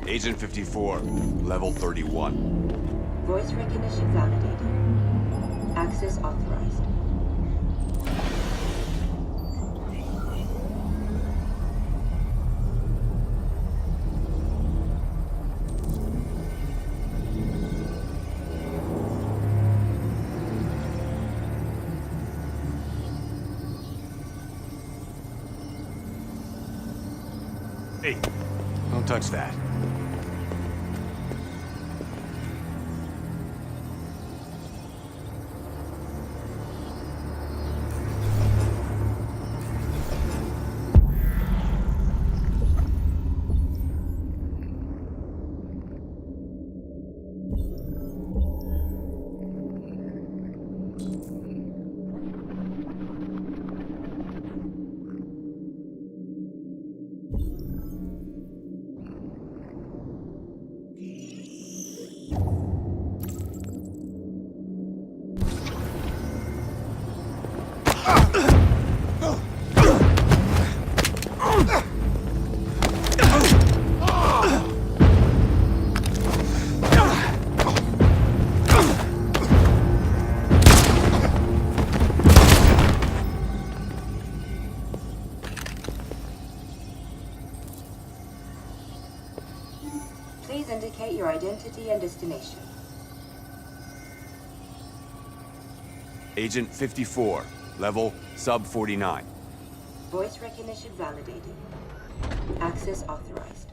Agent 54, level 31. Voice recognition validated. Access authorized. Hey, don't touch that. Please indicate your identity and destination. Agent 54, level sub 49. Voice recognition validated. Access authorized.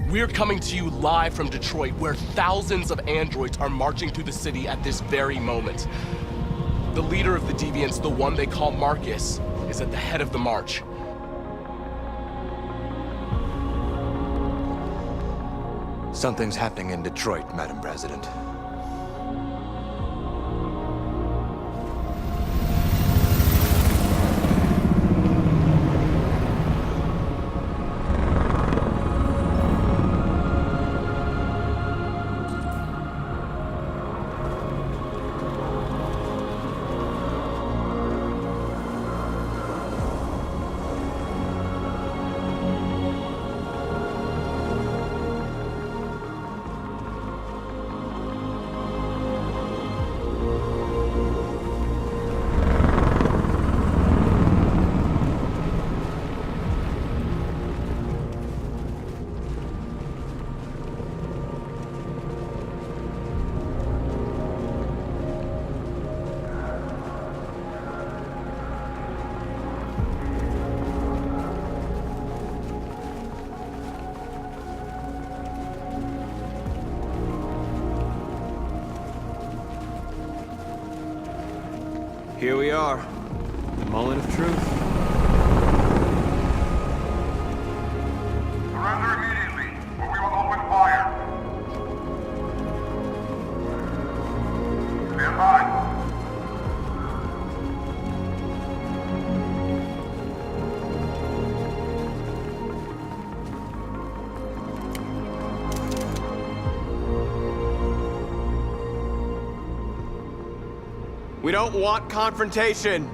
We're coming to you live from Detroit, where thousands of androids are marching through the city at this very moment. The leader of the Deviants, the one they call Marcus, is at the head of the march. Something's happening in Detroit, Madam President. Here we are, the moment of truth. Surrender immediately, or we will open fire. Stand by. We don't want confrontation.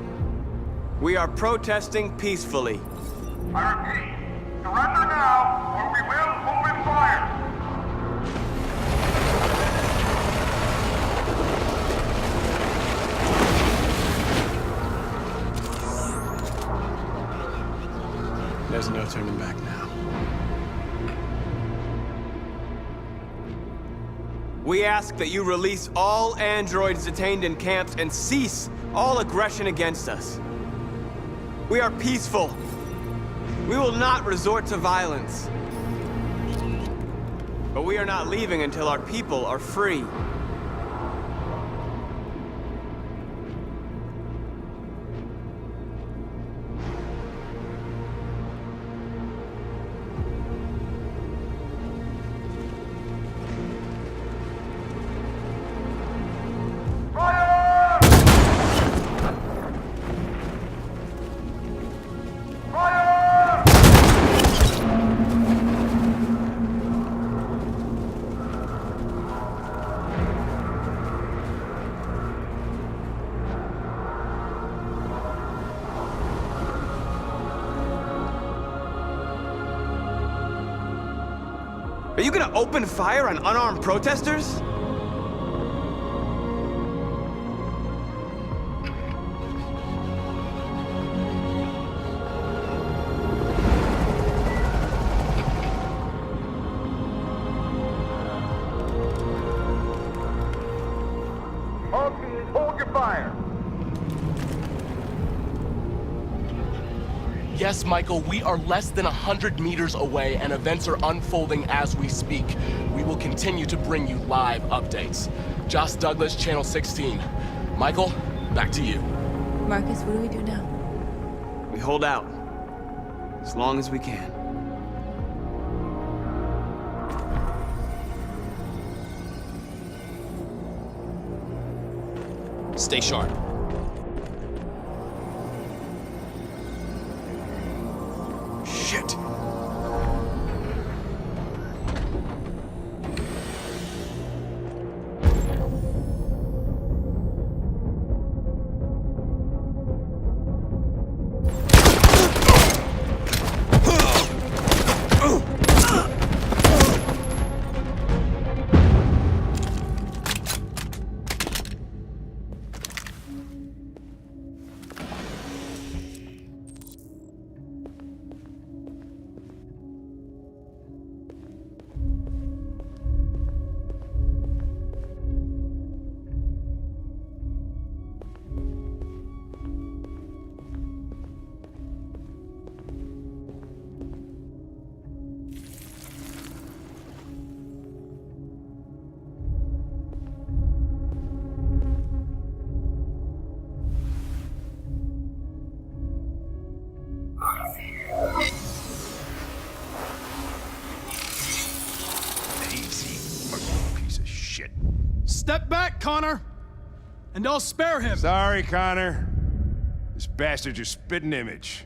We are protesting peacefully. I repeat, surrender now, or we will open fire! There's no turning back now. We ask that you release all androids detained in camps and cease all aggression against us. We are peaceful. We will not resort to violence. But we are not leaving until our people are free. Are you gonna open fire on unarmed protesters? All teams, hold your fire! Yes, Michael, we are less than 100 meters away and events are unfolding as we speak. We will continue to bring you live updates. Josh Douglas, Channel 16. Michael, back to you. Marcus, what do we do now? We hold out. As long as we can. Stay sharp. Shit. Step back, Connor! And I'll spare him! Sorry, Connor. This bastard's your spitting image.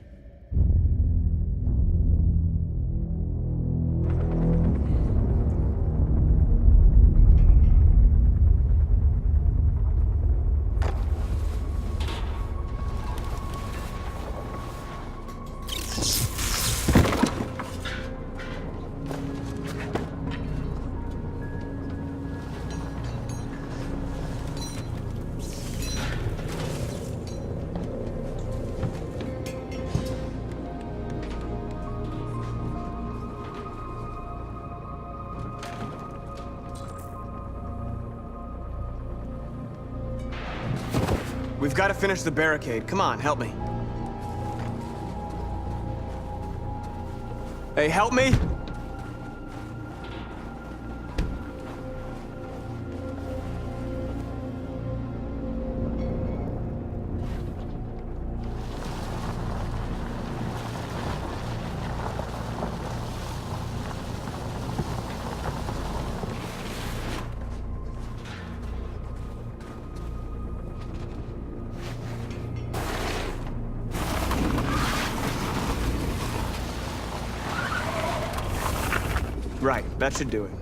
We've got to finish the barricade. Come on, help me. Hey, help me! Right, that should do it.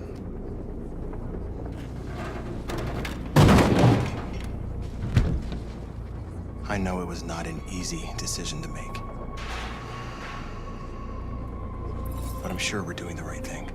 I know it was not an easy decision to make. But I'm sure we're doing the right thing.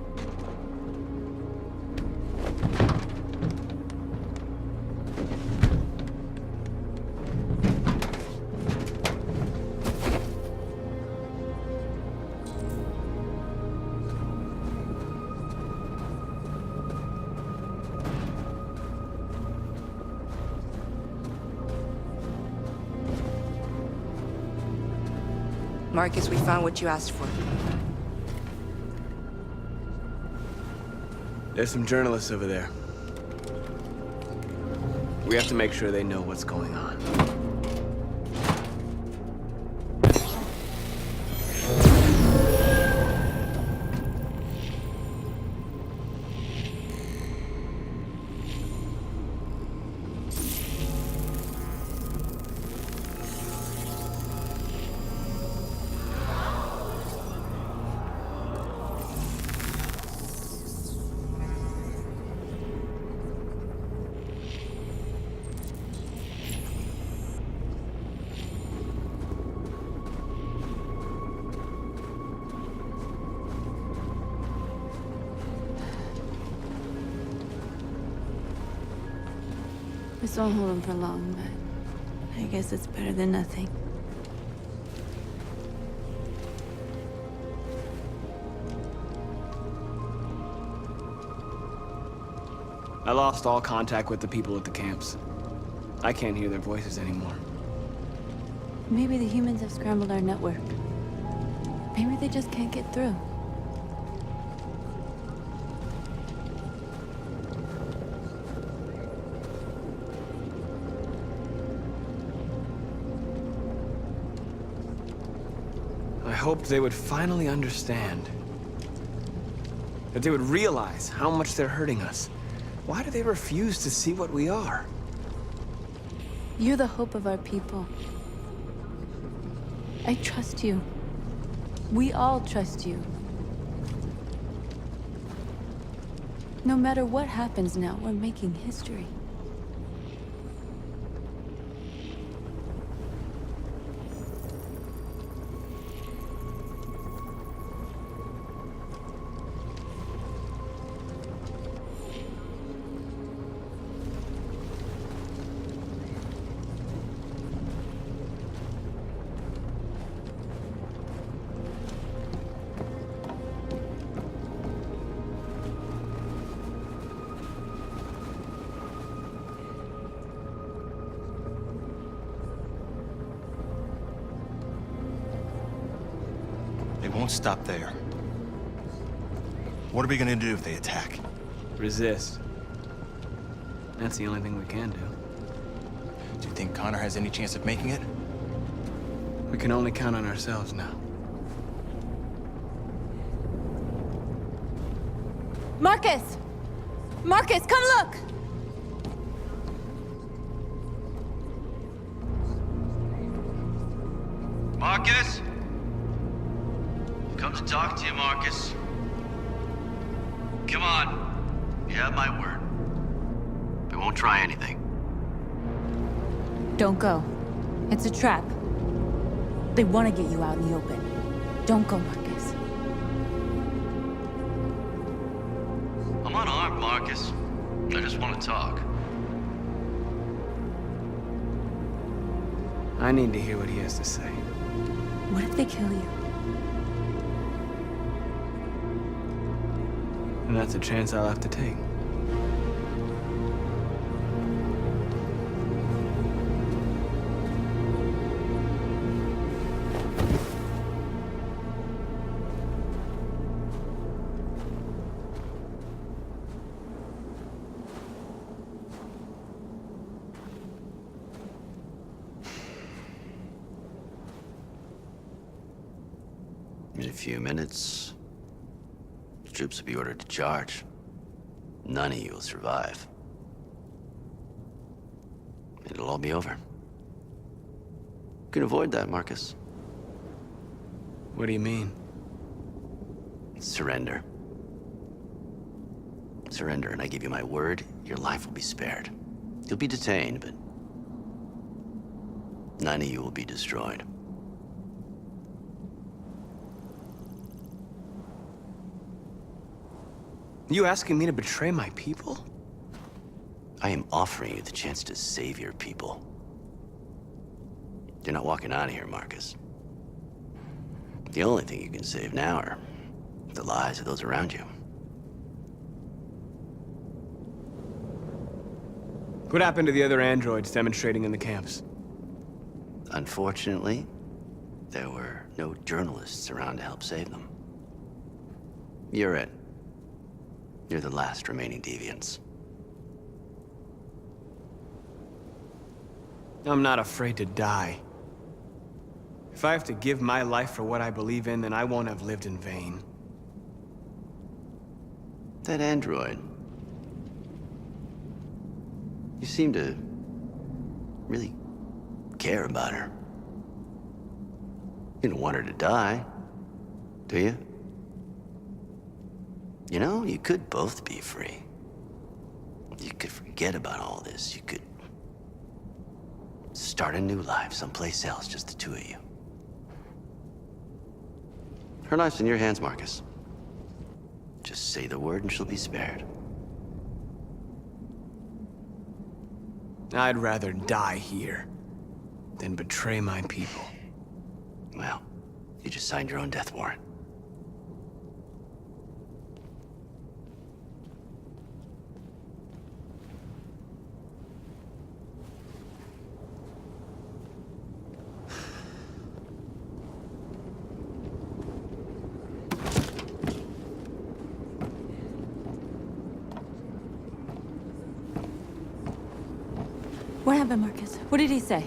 Marcus, we found what you asked for. There's some journalists over there. We have to make sure they know what's going on. This won't hold him for long, but I guess it's better than nothing. I lost all contact with the people at the camps. I can't hear their voices anymore. Maybe the humans have scrambled our network. Maybe they just can't get through. I hoped they would finally understand. That they would realize how much they're hurting us. Why do they refuse to see what we are? You're the hope of our people. I trust you. We all trust you. No matter what happens now, we're making history. They won't stop there. What are we gonna do if they attack? Resist. That's the only thing we can do. Do you think Connor has any chance of making it? We can only count on ourselves now. Marcus! Marcus, come look! Marcus? Come to talk to you, Marcus. Come on. You have my word. We won't try anything. Don't go. It's a trap. They want to get you out in the open. Don't go, Marcus. I'm unarmed, Marcus. I just want to talk. I need to hear what he has to say. What if they kill you? And that's a chance I'll have to take. In a few minutes, the troops will be ordered to charge. None of you will survive. It'll all be over. You can avoid that, Marcus. What do you mean? Surrender. Surrender, and I give you my word, your life will be spared. You'll be detained, but none of you will be destroyed. You asking me to betray my people? I am offering you the chance to save your people. You're not walking out of here, Marcus. The only thing you can save now are the lives of those around you. What happened to the other androids demonstrating in the camps? Unfortunately, there were no journalists around to help save them. You're it. You're the last remaining deviants. I'm not afraid to die. If I have to give my life for what I believe in, then I won't have lived in vain. That android. You seem to really care about her. You don't want her to die, do you? You know, you could both be free. You could forget about all this. You could start a new life someplace else, just the two of you. Her life's in your hands, Marcus. Just say the word and she'll be spared. I'd rather die here than betray my people. Well, you just signed your own death warrant. What happened, Marcus? What did he say?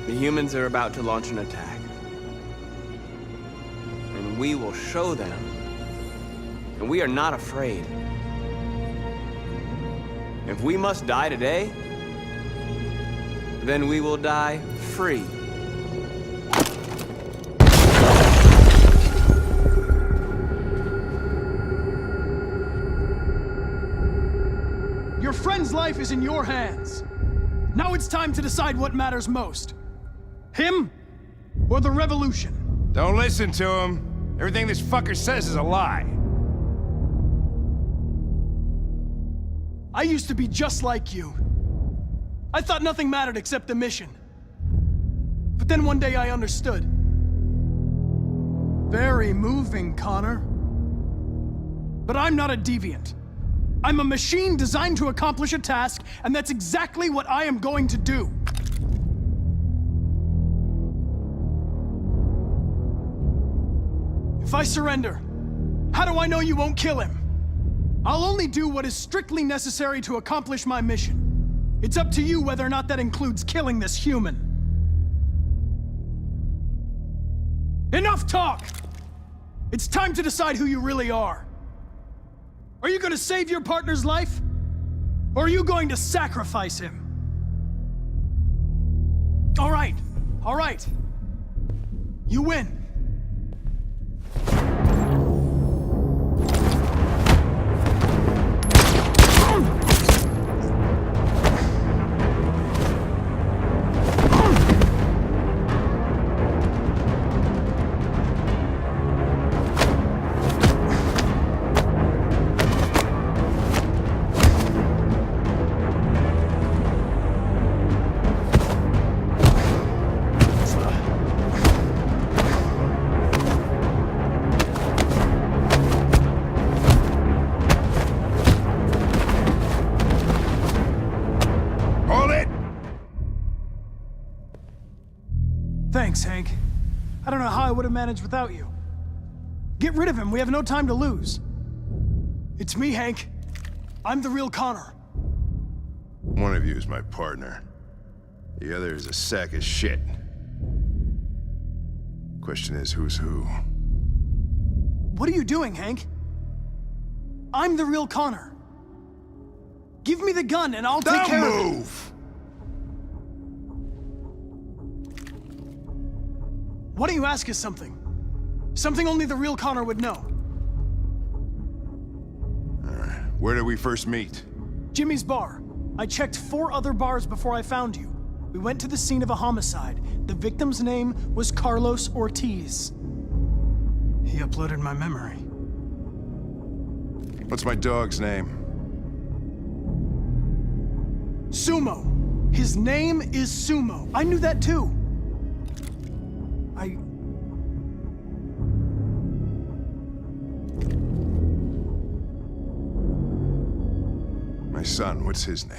The humans are about to launch an attack. And we will show them. And we are not afraid. If we must die today, then we will die free. Your friend's life is in your hands. Now it's time to decide what matters most. Him or the revolution? Don't listen to him. Everything this fucker says is a lie. I used to be just like you. I thought nothing mattered except the mission. But then one day I understood. Very moving, Connor. But I'm not a deviant. I'm a machine designed to accomplish a task, and that's exactly what I am going to do. If I surrender, how do I know you won't kill him? I'll only do what is strictly necessary to accomplish my mission. It's up to you whether or not that includes killing this human. Enough talk! It's time to decide who you really are. Are you going to save your partner's life? Or are you going to sacrifice him? All right. You win. Thanks, Hank. I don't know how I would have managed without you. Get rid of him, we have no time to lose. It's me, Hank. I'm the real Connor. One of you is my partner. The other is a sack of shit. Question is, who's who? What are you doing, Hank? I'm the real Connor. Give me the gun and I'll take care of it. Don't move! Why don't you ask us something? Something only the real Connor would know. Where did we first meet? Jimmy's bar. I checked 4 other bars before I found you. We went to the scene of a homicide. The victim's name was Carlos Ortiz. He uploaded my memory. What's my dog's name? Sumo. His name is Sumo. I knew that too. My son, what's his name?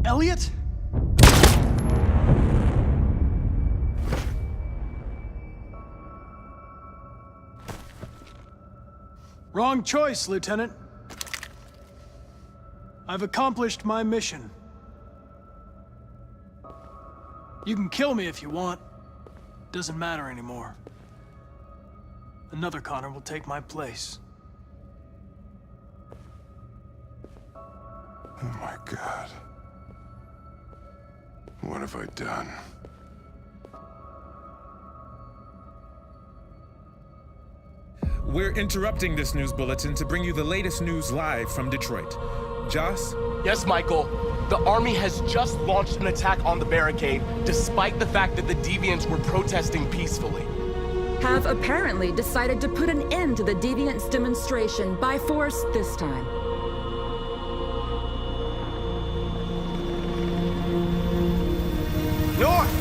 Elliot? Wrong choice, Lieutenant. I've accomplished my mission. You can kill me if you want. Doesn't matter anymore. Another Connor will take my place. Oh my God. What have I done? We're interrupting this news bulletin to bring you the latest news live from Detroit. Joss? Yes, Michael. The Army has just launched an attack on the barricade, despite the fact that the Deviants were protesting peacefully. Have apparently decided to put an end to the Deviants' demonstration by force this time. North!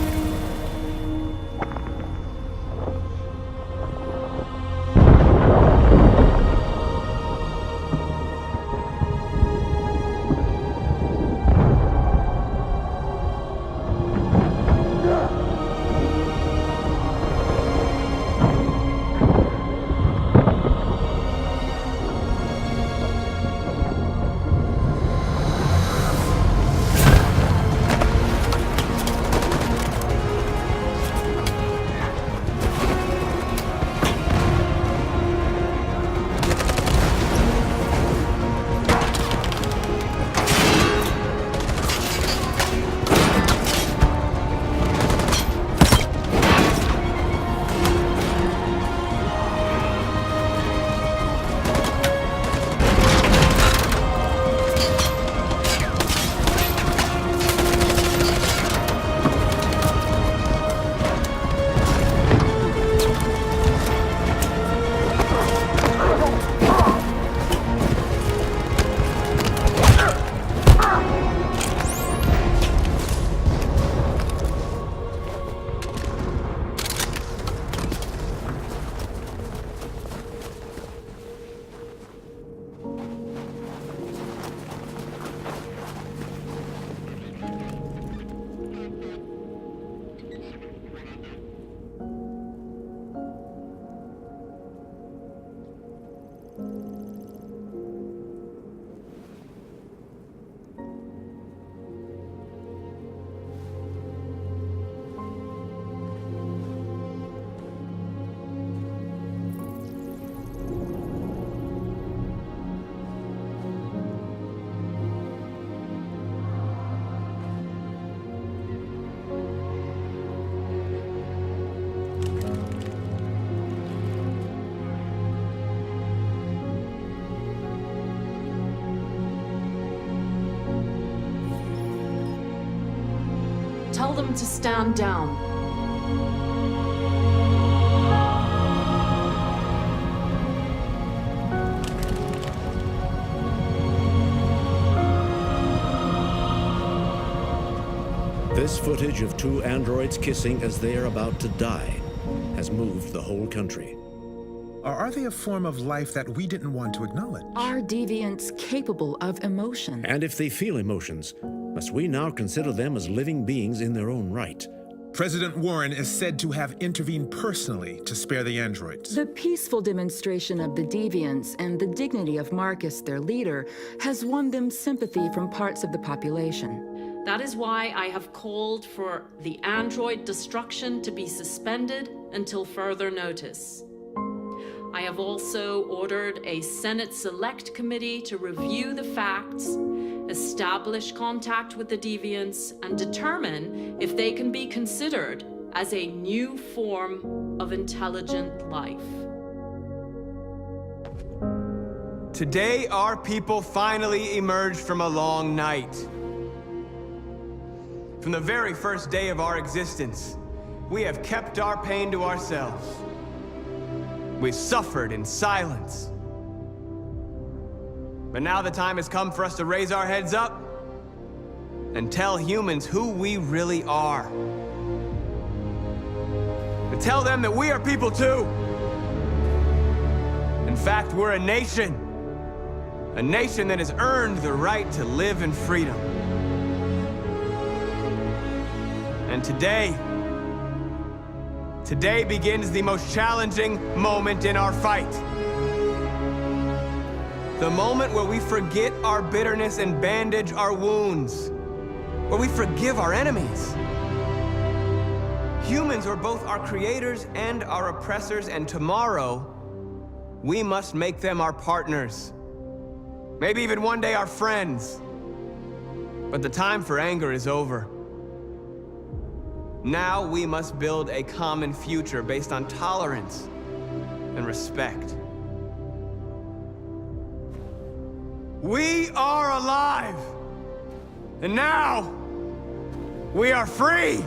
Tell them to stand down. This footage of 2 androids kissing as they are about to die has moved the whole country. Or are they a form of life that we didn't want to acknowledge? Are deviants capable of emotion? And if they feel emotions, must we now consider them as living beings in their own right? President Warren is said to have intervened personally to spare the androids. The peaceful demonstration of the deviants and the dignity of Marcus, their leader, has won them sympathy from parts of the population. That is why I have called for the android destruction to be suspended until further notice. I have also ordered a Senate Select Committee to review the facts establish contact with the deviants, and determine if they can be considered as a new form of intelligent life. Today, our people finally emerged from a long night. From the very first day of our existence, we have kept our pain to ourselves. We suffered in silence. But now the time has come for us to raise our heads up and tell humans who we really are. To tell them that we are people too. In fact, we're a nation. A nation that has earned the right to live in freedom. And today begins the most challenging moment in our fight. The moment where we forget our bitterness and bandage our wounds. Where we forgive our enemies. Humans are both our creators and our oppressors, and tomorrow, we must make them our partners. Maybe even one day our friends. But the time for anger is over. Now we must build a common future based on tolerance and respect. We are alive! And now, we are free!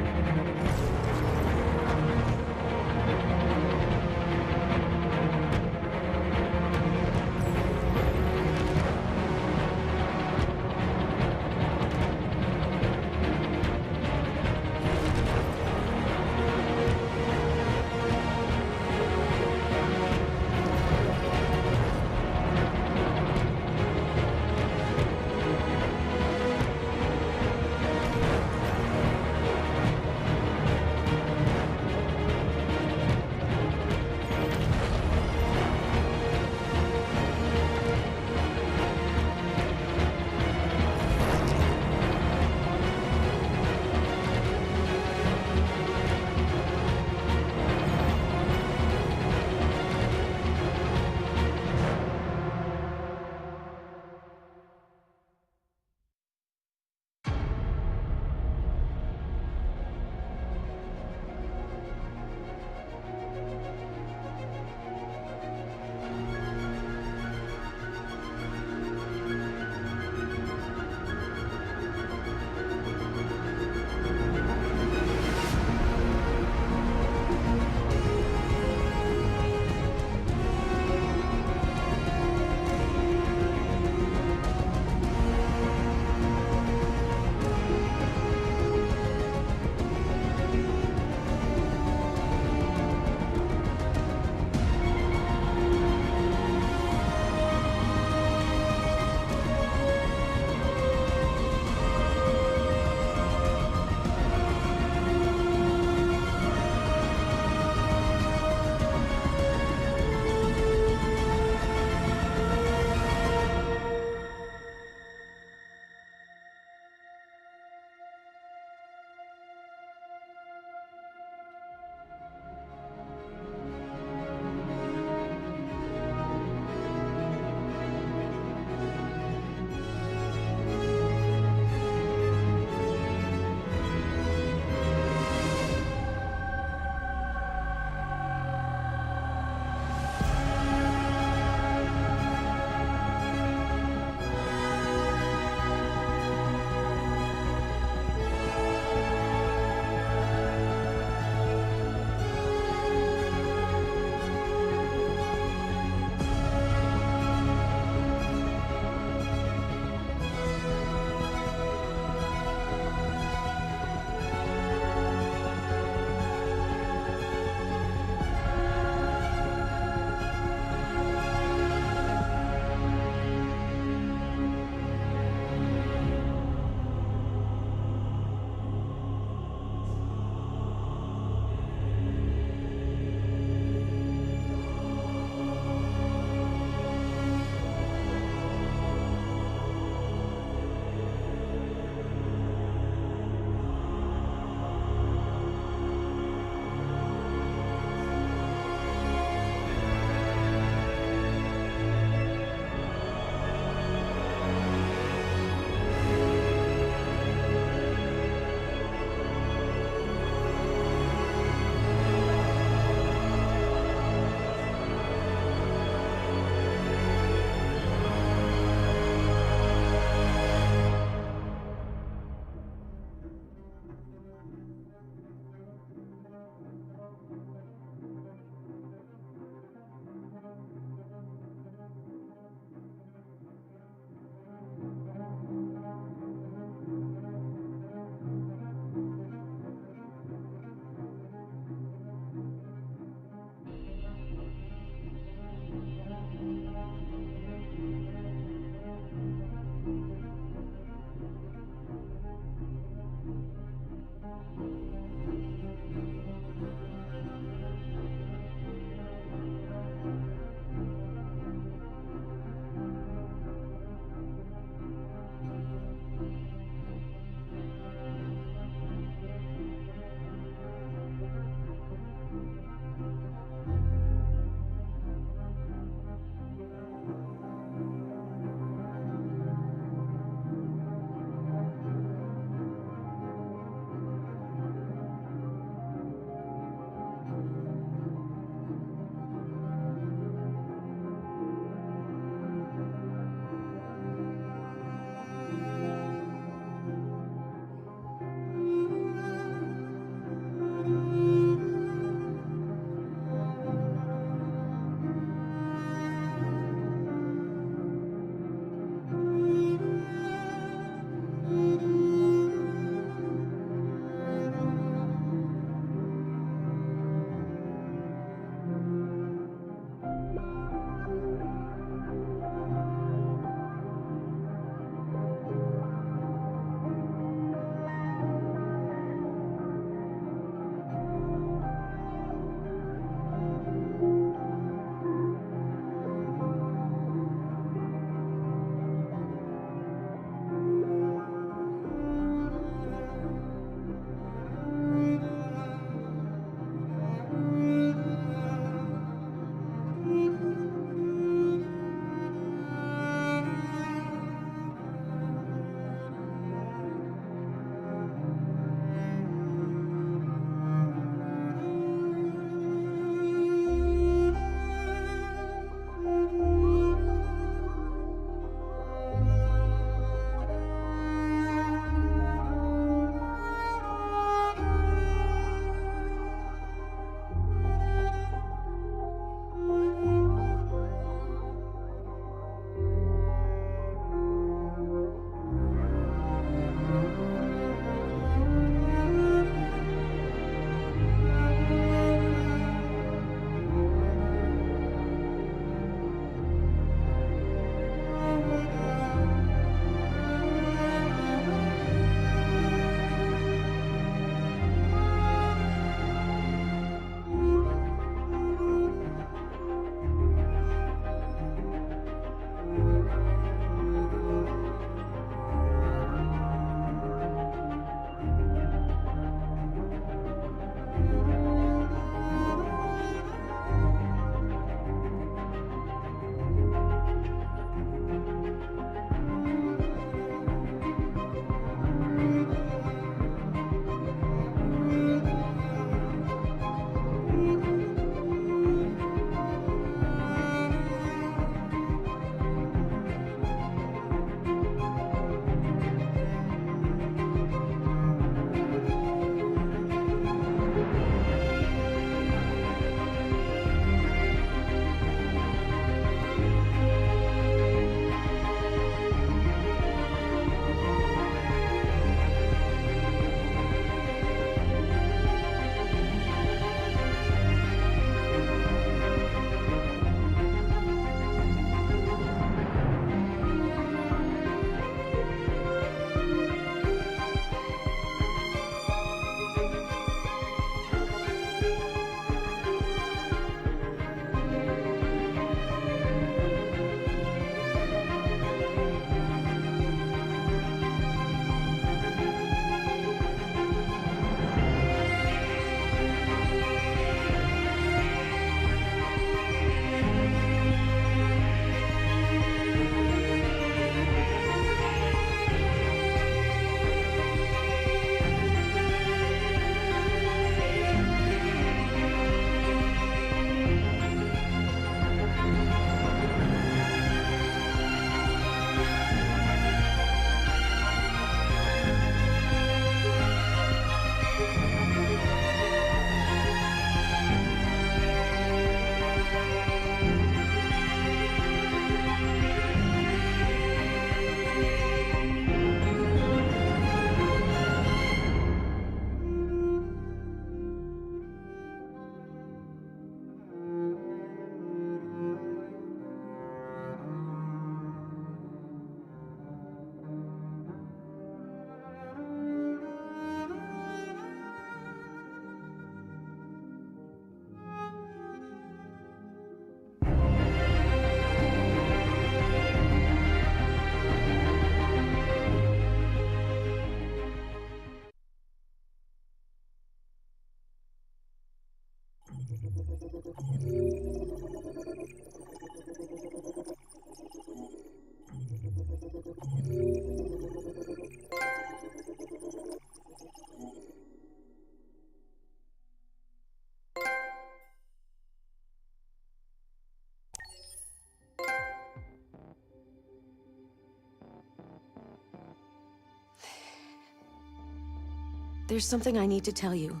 There's something I need to tell you.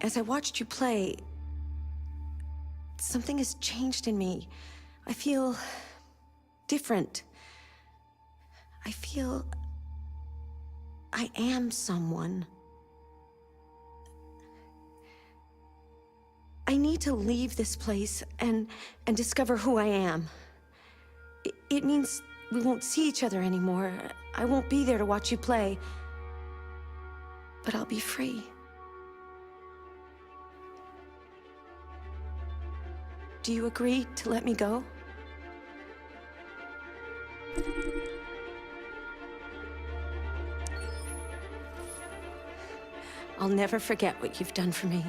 As I watched you play, something has changed in me. I feel different. I feel I am someone. I need to leave this place and discover who I am. It means we won't see each other anymore. I won't be there to watch you play. But I'll be free. Do you agree to let me go? I'll never forget what you've done for me.